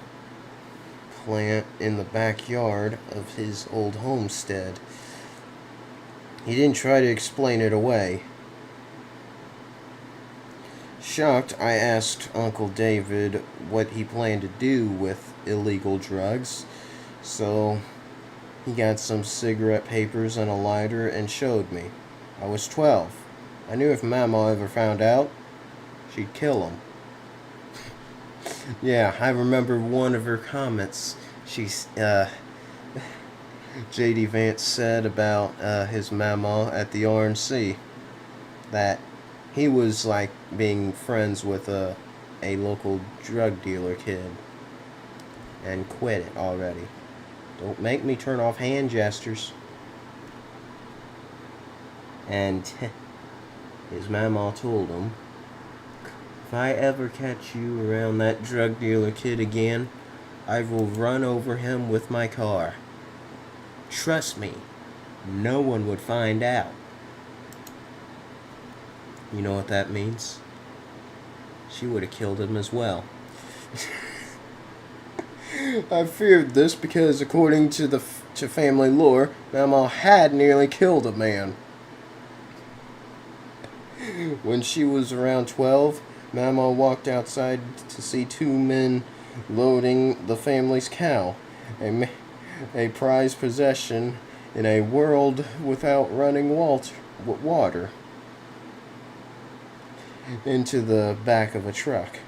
plant in the backyard of his old homestead, he didn't try to explain it away. Shocked, I asked Uncle David what he planned to do with illegal drugs, so he got some cigarette papers and a lighter and showed me. I was 12. I knew if Mama ever found out, she'd kill him. Yeah, I remember one of her comments. J.D. Vance said about his mama at the RNC that he was like being friends with a local drug dealer kid and quit it already. Don't make me turn off hand gestures. And his mama told him, "If I ever catch you around that drug dealer kid again, I will run over him with my car. Trust me, no one would find out." You know what that means? She would have killed him as well. I feared this because, according to family lore, Mama had nearly killed a man. When she was around 12, Mama walked outside to see two men loading the family's cow, a prized possession in a world without running water, into the back of a truck.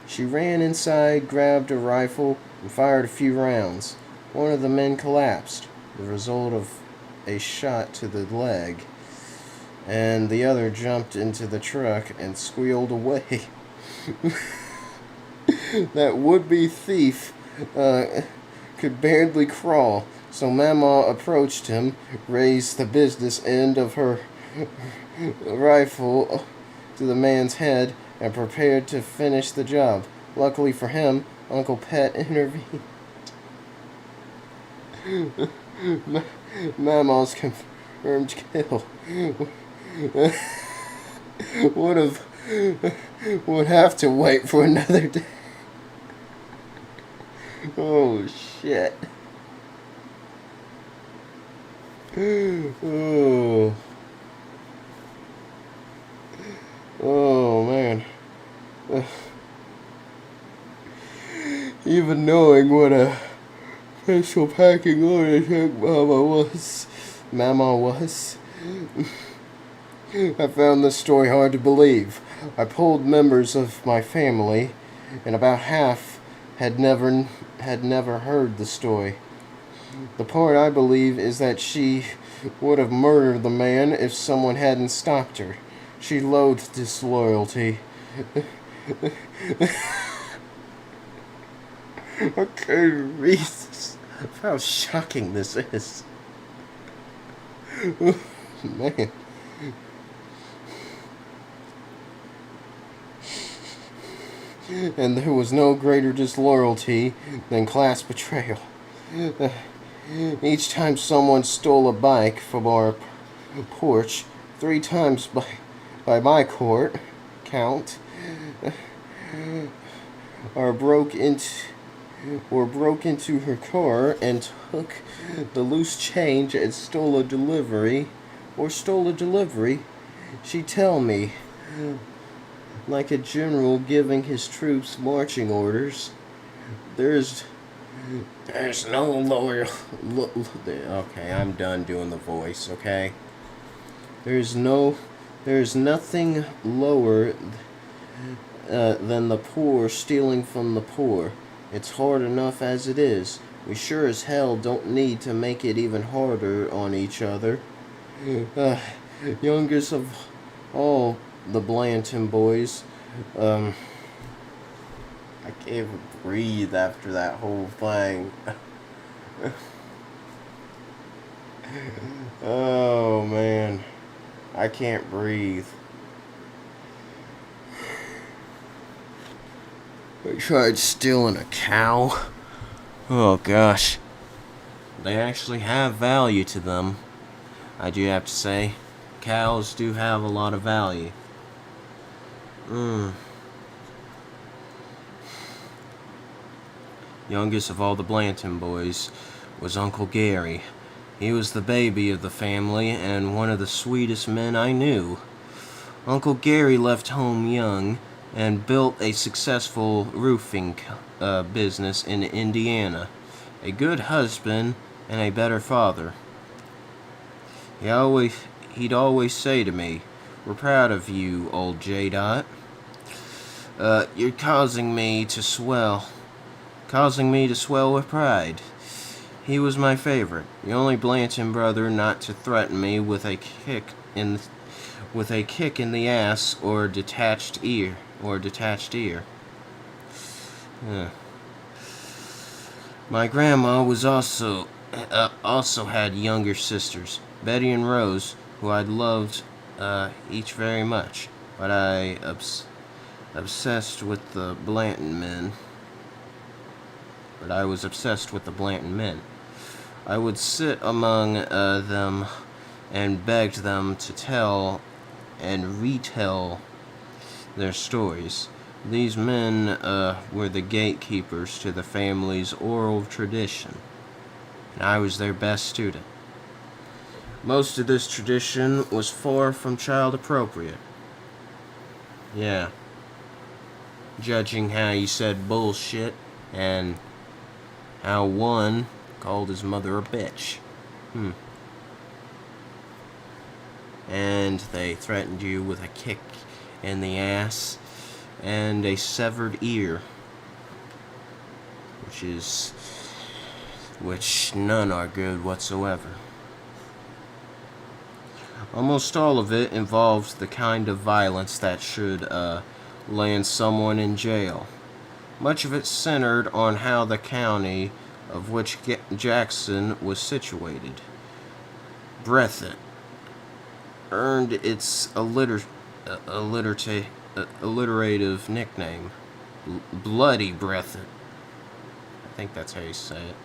She ran inside, grabbed a rifle, and fired a few rounds. One of the men collapsed, the result of a shot to the leg, and the other jumped into the truck and squealed away. That would-be thief could barely crawl, So Mama approached him, raised the business end of her rifle to the man's head, and prepared to finish the job. Luckily for him, Uncle Pet intervened. Mama's confirmed kill would have to wait for another day. Oh shit. Oh. Oh man. Even knowing what a special packing lunatic Mama was, I found this story hard to believe. I polled members of my family, and about half had never heard the story. The part I believe is that she would have murdered the man if someone hadn't stopped her. She loathed disloyalty. I can't read this. How shocking this is. Man. And there was no greater disloyalty than class betrayal. Each time someone stole a bike from our porch, 3 times by my count, or broke into her car and took the loose change and stole a delivery, she'd tell me, like a general giving his troops marching orders, there's no lower. Okay, I'm done doing the voice. Okay, there's nothing lower than the poor stealing from the poor. It's hard enough as it is. We sure as hell don't need to make it even harder on each other. Youngest of all the Blanton boys. I can't even breathe after that whole thing. Oh man, I can't breathe. I tried stealing a cow. Oh gosh. They actually have value to them. I do have to say, cows do have a lot of value. Youngest of all the Blanton boys was Uncle Gary. He was the baby of the family and one of the sweetest men I knew. Uncle Gary left home young and built a successful roofing business in Indiana. A good husband and a better father. He'd always say to me, "We're proud of you, old J. You're causing me to swell with pride." He was my favorite, the only Blanton brother not to threaten me with a kick in the ass or detached ear. My grandma was also had younger sisters, Betty and Rose, who I loved each very much, but I obsessed with the Blanton men. I would sit among them and begged them to tell and retell their stories. These men were the gatekeepers to the family's oral tradition, and I was their best student. Most of this tradition was far from child appropriate. Yeah. Judging how you said bullshit and how one called his mother a bitch. And they threatened you with a kick in the ass and a severed ear, which none are good whatsoever. Almost all of it involves the kind of violence that should land someone in jail. Much of it centered on how the county of which Jackson was situated. Breathitt earned its alliterative nickname, Bloody Breathitt. I think that's how you say it.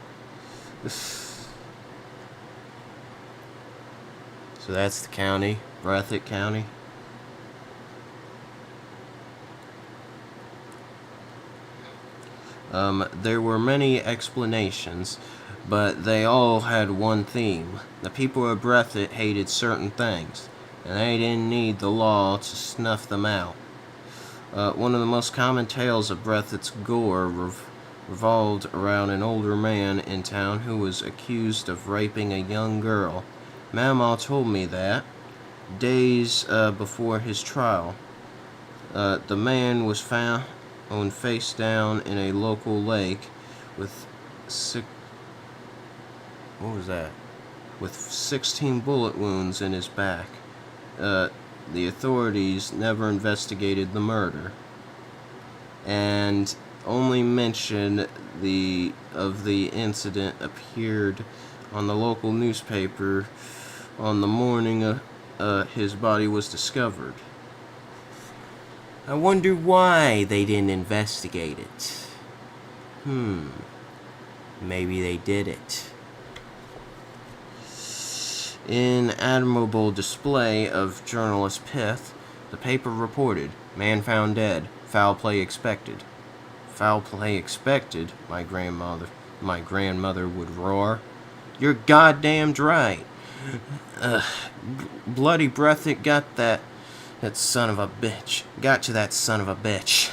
So that's the county, Breathitt County. There were many explanations, but they all had one theme. The people of Breathitt hated certain things, and they didn't need the law to snuff them out. One of the most common tales of Breathitt's gore revolved around an older man in town who was accused of raping a young girl. Mamaw told me that, days before his trial, the man was found face down in a local lake with with 16 bullet wounds in his back. The authorities never investigated the murder, and only mention of the incident appeared on the local newspaper on the morning his body was discovered. I wonder why they didn't investigate it. Maybe they did it. In admirable display of journalist pith, the paper reported, "Man found dead. Foul play expected." Foul play expected, my grandmother would roar. You're goddamned right. Bloody Breathitt got that son of a bitch. Got to that son of a bitch.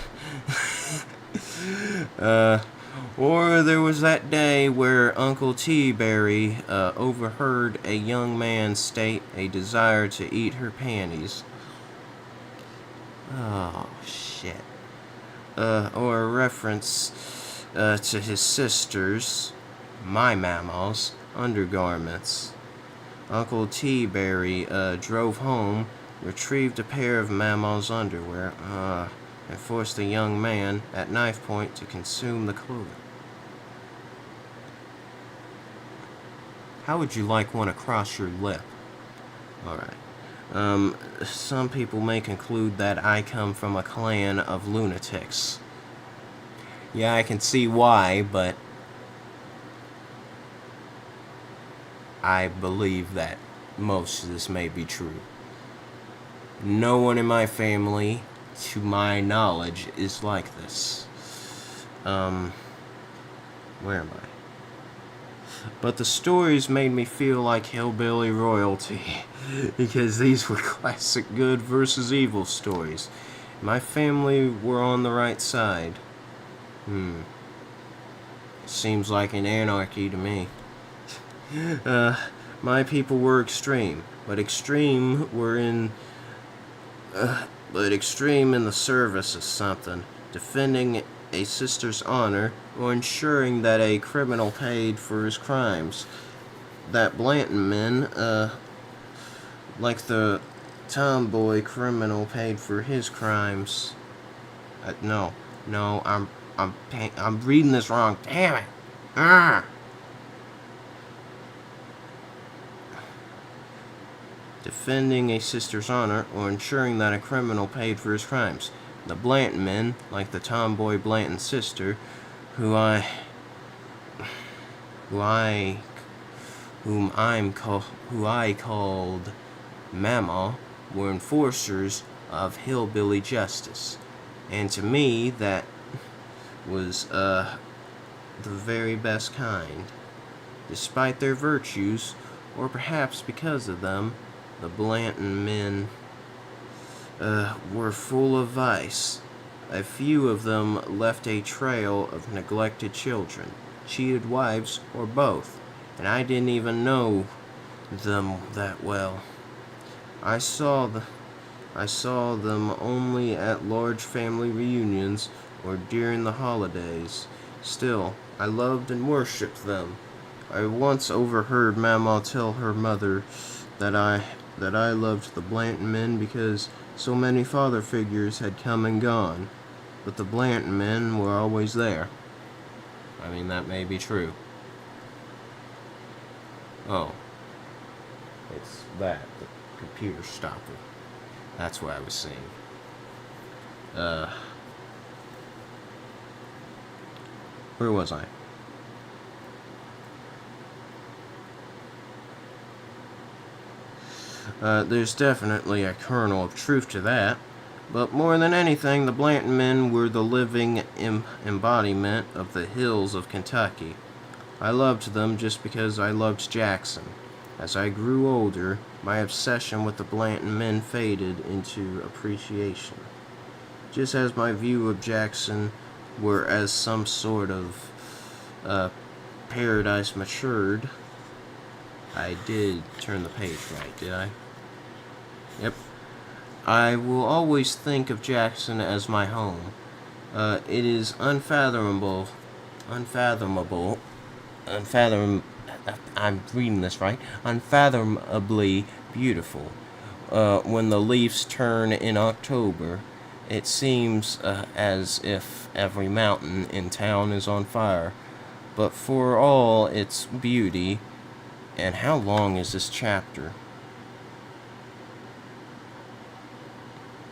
Or there was that day where Uncle T-Berry overheard a young man state a desire to eat her panties. Oh, shit. Or a reference to his sister's, my mamaw's, undergarments. Uncle T-Berry drove home, retrieved a pair of mamaw's underwear, and forced the young man at knife point to consume the clothing. How would you like one across your lip? Alright. Some people may conclude that I come from a clan of lunatics. Yeah, I can see why, but I believe that most of this may be true. No one in my family, to my knowledge, is like this. Where am I? But the stories made me feel like hillbilly royalty, because these were classic good versus evil stories. My family were on the right side. Seems like an anarchy to me. My people were extreme, but extreme in the service of something, defending a sister's honor, or ensuring that a criminal paid for his crimes. That Blanton men, like the tomboy criminal paid for his crimes. No, I'm reading this wrong. Damn it! Defending a sister's honor, or ensuring that a criminal paid for his crimes. The Blanton men, like the tomboy Blanton sister, whom I called Mamaw, were enforcers of hillbilly justice, and to me that was the very best kind. Despite their virtues, or perhaps because of them, the Blanton men were full of vice. A few of them left a trail of neglected children, cheated wives, or both, and I didn't even know them that well. I saw them only at large family reunions or during the holidays. Still, I loved and worshipped them. I once overheard Mamaw tell her mother that I loved the Blanton men because so many father figures had come and gone, but the Blanton men were always there. I mean, that may be true. Oh, it's that, the computer stopper. That's what I was saying. Where was I? There's definitely a kernel of truth to that. But more than anything, the Blanton men were the living embodiment of the hills of Kentucky. I loved them just because I loved Jackson. As I grew older, my obsession with the Blanton men faded into appreciation. Just as my view of Jackson were as some sort of paradise matured. I did turn the page right, did I? Yep. I will always think of Jackson as my home. It is unfathomable, I'm reading this right, unfathomably beautiful. When the leaves turn in October, it seems as if every mountain in town is on fire. But for all its beauty, and how long is this chapter?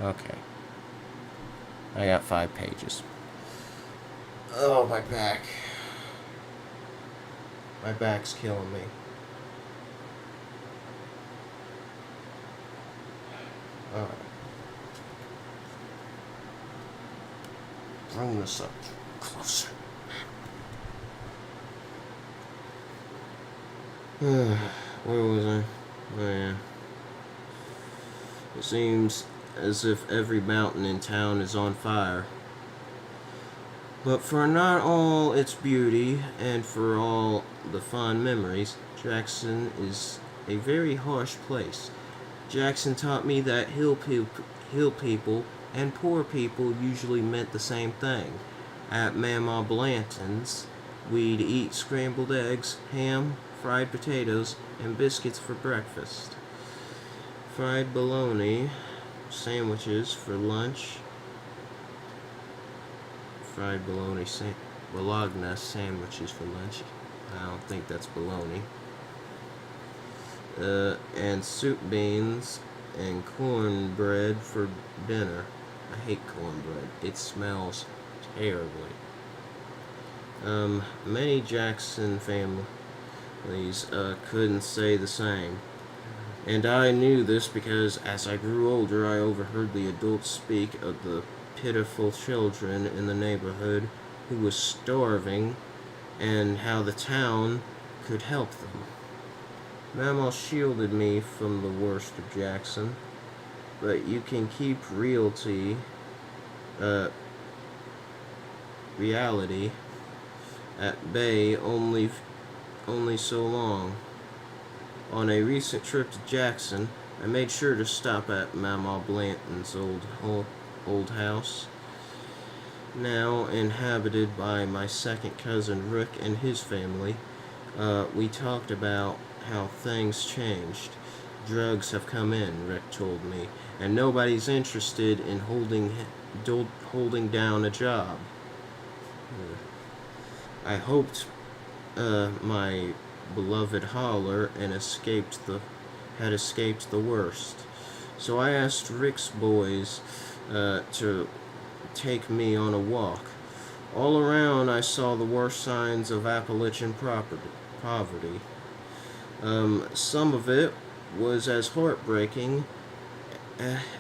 Okay. I got 5 pages. Oh, my back. My back's killing me. Alright. Bring this up closer. Where was I? Oh, yeah. It seems as if every mountain in town is on fire. But for not all its beauty and for all the fond memories, Jackson is a very harsh place. Jackson taught me that hill people and poor people usually meant the same thing. At Mama Blanton's, we'd eat scrambled eggs, ham, fried potatoes, and biscuits for breakfast. Fried bologna sandwiches for lunch. Fried bologna sandwiches for lunch. I don't think that's bologna. And soup beans and cornbread for dinner. I hate cornbread. It smells terribly. Many Jackson families couldn't say the same. And I knew this because as I grew older, I overheard the adults speak of the pitiful children in the neighborhood who was starving and how the town could help them. Mama shielded me from the worst of Jackson, but you can keep reality at bay only so long. On a recent trip to Jackson, I made sure to stop at Mama Blanton's old house, now inhabited by my second cousin Rick and his family. We talked about how things changed. Drugs have come in, Rick told me, and nobody's interested in holding down a job. I hoped my beloved holler and had escaped the worst. So I asked Rick's boys to take me on a walk. All around I saw the worst signs of Appalachian poverty. Some of it was as heartbreaking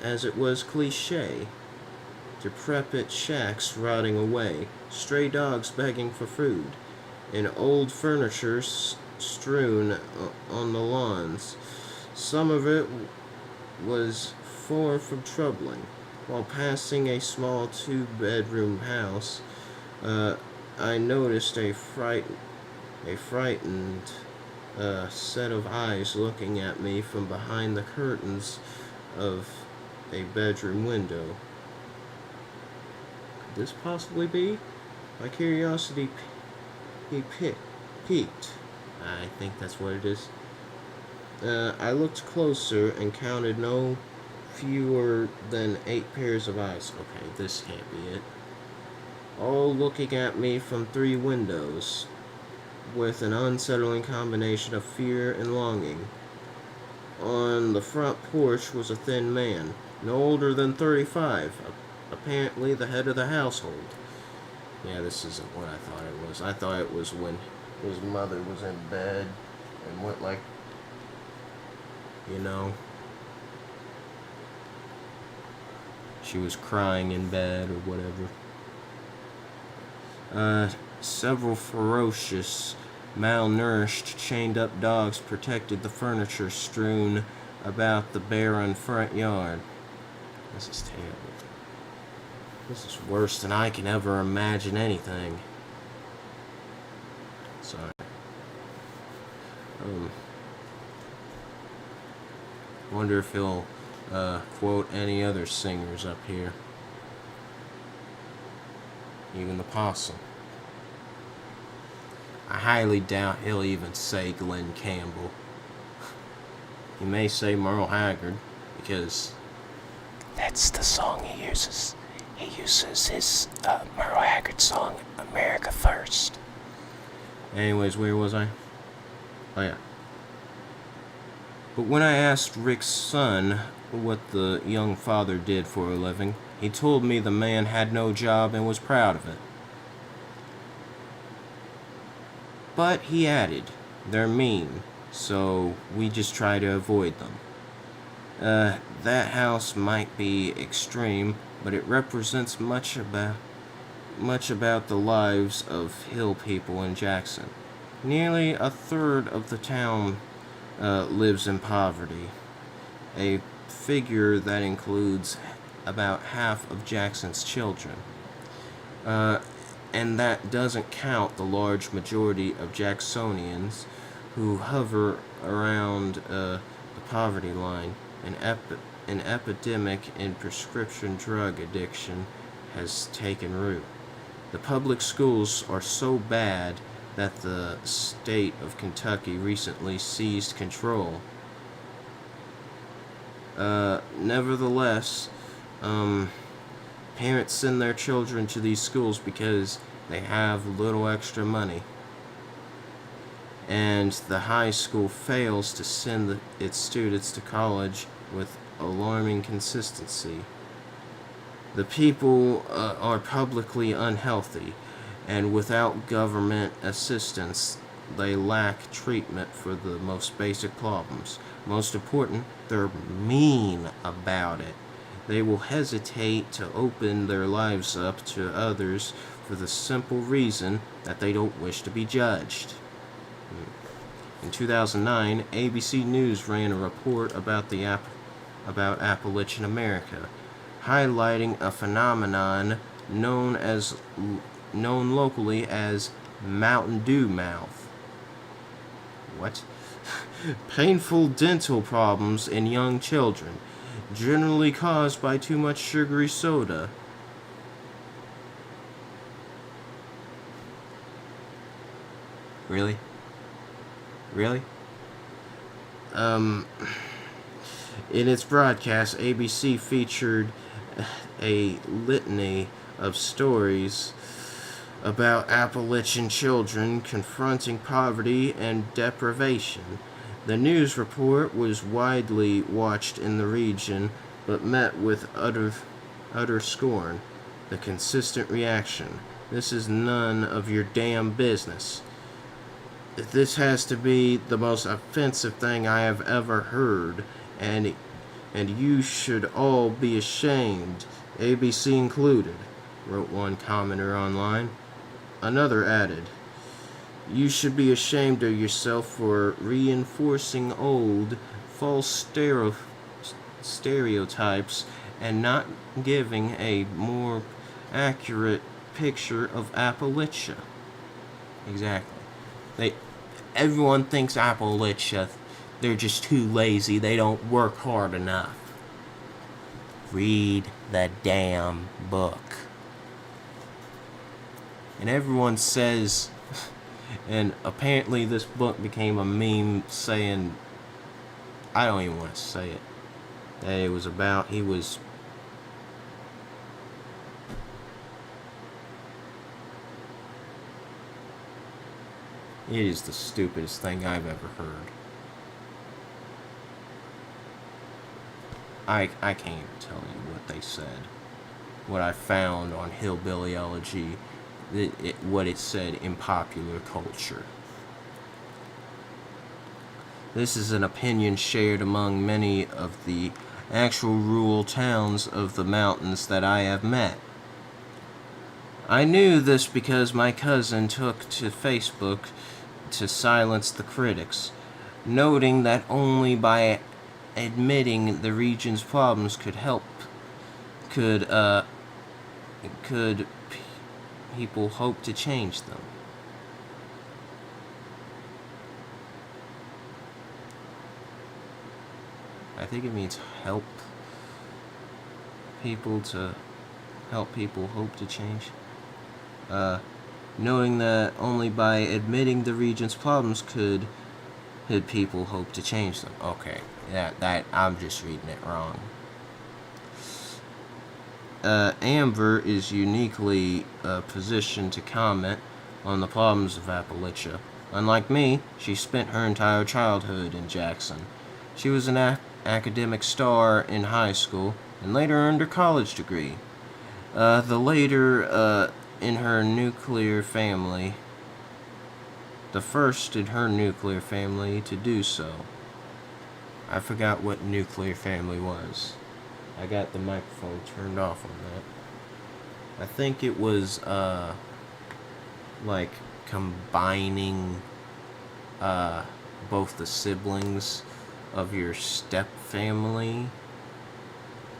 as it was cliche. Decrepit shacks rotting away, stray dogs begging for food, and old furniture strewn on the lawns. Some of it was far from troubling. While passing a small 2-bedroom house, I noticed a frightened set of eyes looking at me from behind the curtains of a bedroom window. Could this possibly be? My curiosity peaked. I think that's what it is. I looked closer and counted no fewer than 8 pairs of eyes. Okay, this can't be it. All looking at me from 3 windows. with an unsettling combination of fear and longing. On the front porch was a thin man, no older than 35, apparently the head of the household. Yeah, this isn't what I thought it was. I thought it was when his mother was in bed and went like, you know, she was crying in bed or whatever. Several ferocious, malnourished, chained-up dogs protected the furniture strewn about the barren front yard. This is terrible. This is worse than I can ever imagine anything. Sorry. Wonder if he'll quote any other singers up here. Even the possum. I highly doubt he'll even say Glenn Campbell. He may say Merle Haggard, because that's the song he uses. He uses his Merle Haggard song, America First. Anyways, where was I? Oh yeah. But when I asked Rick's son what the young father did for a living, he told me the man had no job and was proud of it. But he added, they're mean, so we just try to avoid them. That house might be extreme, but it represents much about the lives of hill people in Jackson. Nearly a third of the town lives in poverty, a figure that includes about half of Jackson's children. And that doesn't count the large majority of Jacksonians who hover around the poverty line. An epidemic in prescription drug addiction has taken root. The public schools are so bad that the state of Kentucky recently seized control. Nevertheless, parents send their children to these schools because they have little extra money. And the high school fails to send its students to college with alarming consistency. The people are publicly unhealthy, and without government assistance, they lack treatment for the most basic problems. Most important, they're mean about it. They will hesitate to open their lives up to others for the simple reason that they don't wish to be judged. In 2009, ABC News ran a report about Appalachian America, highlighting a phenomenon known locally as Mountain Dew mouth. What? Painful dental problems in young children, generally caused by too much sugary soda. Really? Really? In its broadcast, ABC featured a litany of stories about Appalachian children confronting poverty and deprivation. The news report was widely watched in the region, but met with utter scorn. The consistent reaction: this is none of your damn business. This has to be the most offensive thing I have ever heard, and you should all be ashamed, ABC included, wrote one commenter online. Another added, you should be ashamed of yourself for reinforcing old, false stereotypes and not giving a more accurate picture of Appalachia. Exactly. Everyone thinks Appalachia, they're just too lazy, they don't work hard enough. Read the damn book. And everyone says, and apparently this book became a meme saying, I don't even want to say it, that it was about, he was It is the stupidest thing I've ever heard. I can't even tell you what they said. What I found on Hillbilly Elegy, what it said in popular culture. This is an opinion shared among many of the actual rural towns of the mountains that I have met. I knew this because my cousin took to Facebook to silence the critics, noting that only by admitting the region's problems could people hope to change them. I think it means help people hope to change. Knowing that only by admitting the region's problems could people hope to change them. Okay, that I'm just reading it wrong. Amber is uniquely positioned to comment on the problems of Appalachia. Unlike me, she spent her entire childhood in Jackson. She was an academic star in high school and later earned her college degree. The later in her nuclear family, the first in her nuclear family to do so. I forgot what nuclear family was. I got the microphone turned off on that. I think it was like combining both the siblings of your step family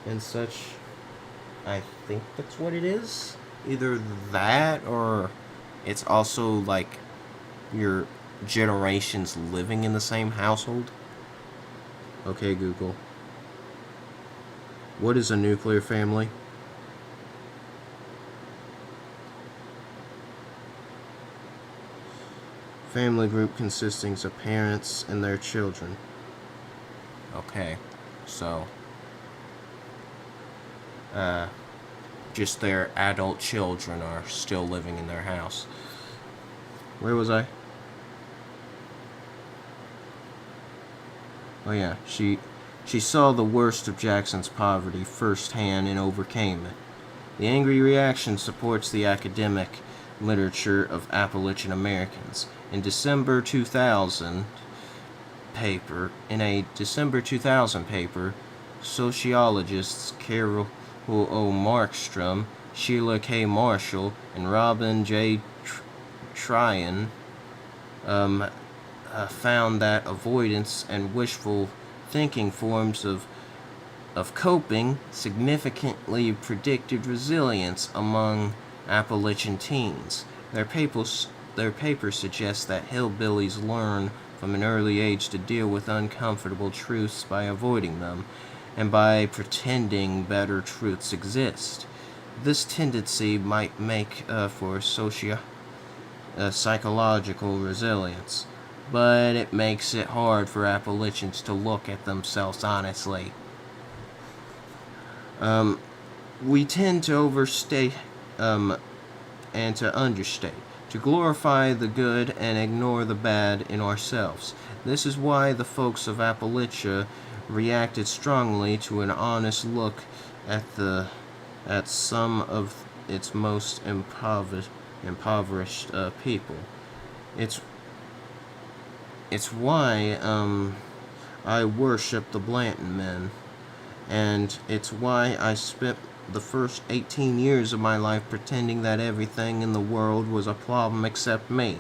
and such. I think that's what it is. Either that or it's also like your generations living in the same household. Okay, Google. What is a nuclear family? Family group consisting of parents and their children. Okay, so just their adult children are still living in their house. Where was I? Oh yeah, she saw the worst of Jackson's poverty firsthand and overcame it. The angry reaction supports the academic literature of Appalachian Americans. In a December 2000 paper, sociologists Carol O. Markstrom, Sheila K. Marshall, and Robin J. Tryon found that avoidance and wishful thinking forms of coping significantly predicted resilience among Appalachian teens. Their paper suggests that hillbillies learn from an early age to deal with uncomfortable truths by avoiding them, and by pretending better truths exist. This tendency might make for psychological resilience, but it makes it hard for Appalachians to look at themselves honestly. We tend to overstate and to understate, to glorify the good and ignore the bad in ourselves. This is why the folks of Appalachia reacted strongly to an honest look at some of its most impoverished people. It's why I worship the Blanton men, and it's why I spent the first 18 years of my life pretending that everything in the world was a problem except me.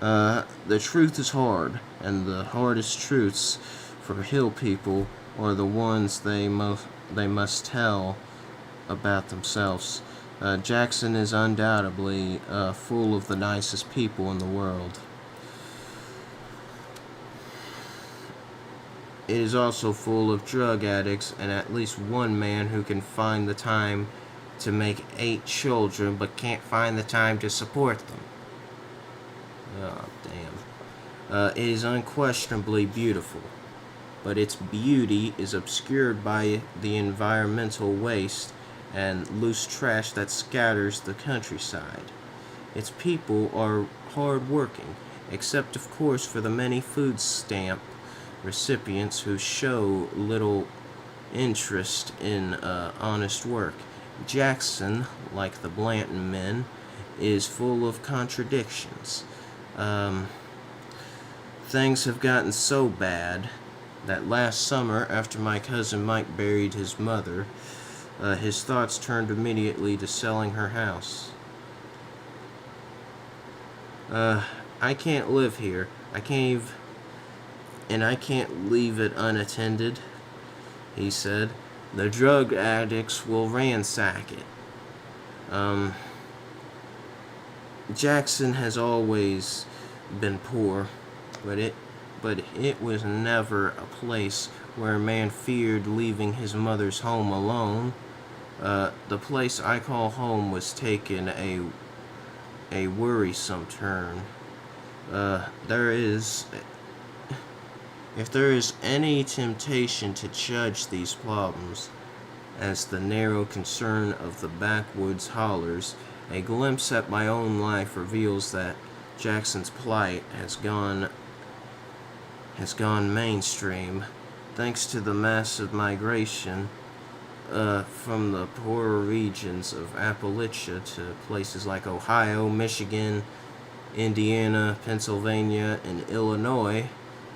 The truth is hard, and the hardest truths for hill people are the ones they must tell about themselves. Jackson is undoubtedly full of the nicest people in the world. It is also full of drug addicts and at least one man who can find the time to make 8 children but can't find the time to support them. Oh, damn. It is unquestionably beautiful, but its beauty is obscured by the environmental waste and loose trash that scatters the countryside. its people are hard working, except, of course, for the many food stamp recipients who show little interest in honest work. Jackson, like the Blanton men, is full of contradictions. Um, Things have gotten so bad that last summer, after my cousin Mike buried his mother, his thoughts turned immediately to selling her house. I can't live here. I can't leave it unattended, he said. The drug addicts will ransack it. Jackson has always been poor, but it was never a place where a man feared leaving his mother's home alone. The place I call home was taking a worrisome turn. If there is any temptation to judge these problems as the narrow concern of the backwoods hollers, a glimpse at my own life reveals that Jackson's plight has gone mainstream, thanks to the massive migration from the poorer regions of Appalachia to places like Ohio, Michigan, Indiana, Pennsylvania, and Illinois.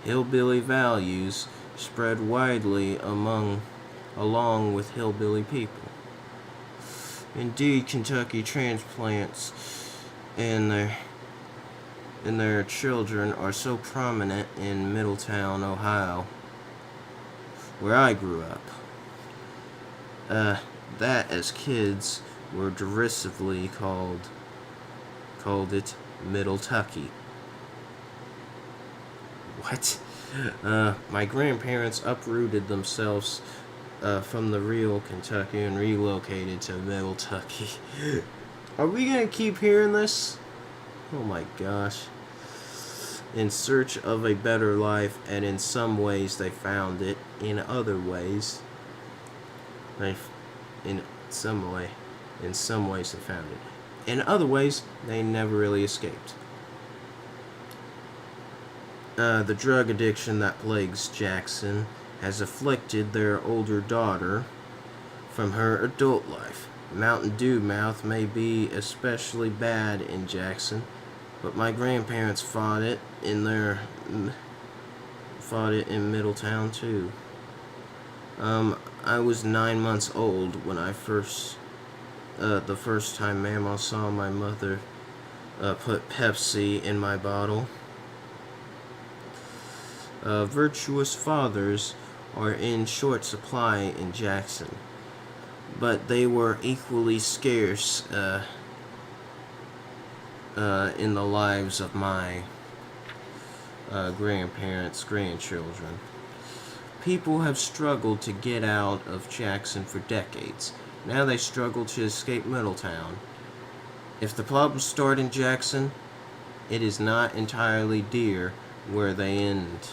Hillbilly values spread widely along with hillbilly people. Indeed, Kentucky transplants and their children are so prominent in Middletown, Ohio, where I grew up, that as kids were derisively called it Middletucky. What? My grandparents uprooted themselves from the real Kentucky and relocated to Middletucky. Are we gonna keep hearing this? Oh my gosh. In search of a better life, and in some ways they found it. In other ways, in some ways they found it. In other ways, they never really escaped. The drug addiction that plagues Jackson has afflicted their older daughter from her adult life. Mountain Dew mouth may be especially bad in Jackson, but my grandparents fought it in Middletown too. I was 9 months old when the first time Mama saw my mother put Pepsi in my bottle. Virtuous fathers are in short supply in Jackson, but they were equally scarce in the lives of my grandparents' grandchildren. People have struggled to get out of Jackson for decades. Now they struggle to escape Middletown. If the problems start in Jackson, it is not entirely dear where they end.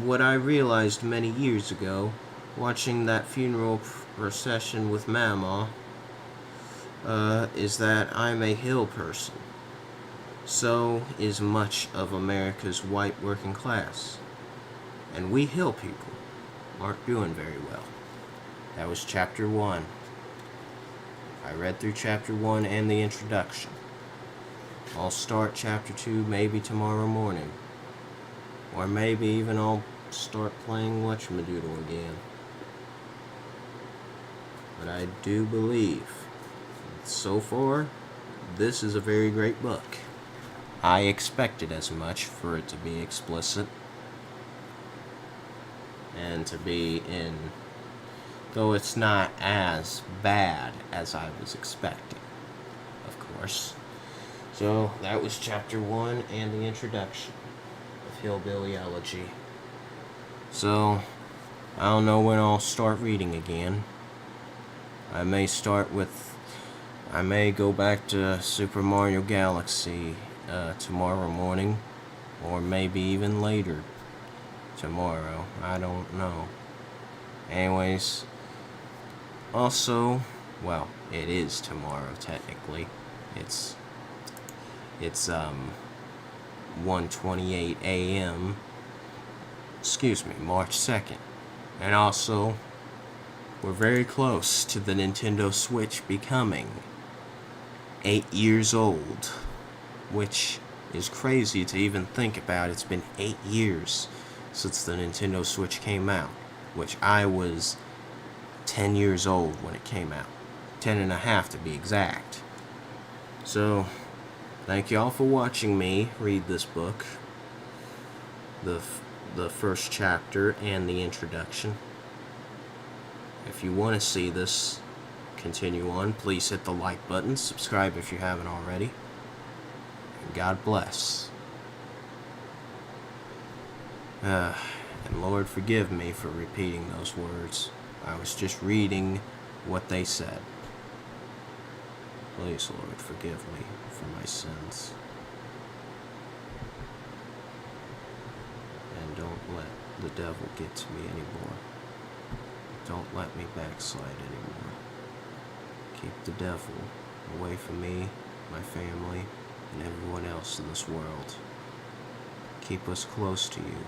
What I realized many years ago, watching that funeral procession with Mama, is that I'm a hill person. So is much of America's white working class. And we hill people aren't doing very well. That was chapter 1. I read through chapter 1 and the introduction. I'll start chapter 2 maybe tomorrow morning. Or maybe even I'll start playing Whatchamadoodle again. But I do believe, so far, this is a very great book. I expected as much for it to be explicit. And to be though it's not as bad as I was expecting, of course. So, that was chapter 1 and the introduction of Hillbilly Elegy. So, I don't know when I'll start reading again. I may go back to Super Mario Galaxy tomorrow morning, or maybe even later tomorrow. I don't know. Anyways, also, well, it is tomorrow technically. It's 1:28 a.m. Excuse me, March 2nd. And also, we're very close to the Nintendo Switch becoming 8 years old, which is crazy to even think about. It's been 8 years since the Nintendo Switch came out, which I was 10 years old when it came out. 10 and a half to be exact. So, thank y'all for watching me read this book. The first chapter and the introduction. If you want to see this continue on, please hit the like button, subscribe if you haven't already, and God bless. And Lord, forgive me for repeating those words. I was just reading what they said. Please, Lord, forgive me for my sins. And don't let the devil get to me anymore. Don't let me backslide anymore. Keep the devil away from me, my family, and everyone else in this world. Keep us close to you.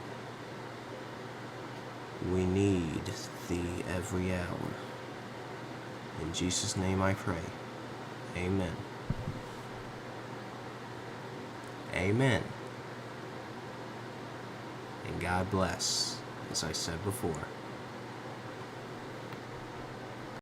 We need thee every hour. In Jesus' name I pray. Amen. Amen. And God bless, as I said before.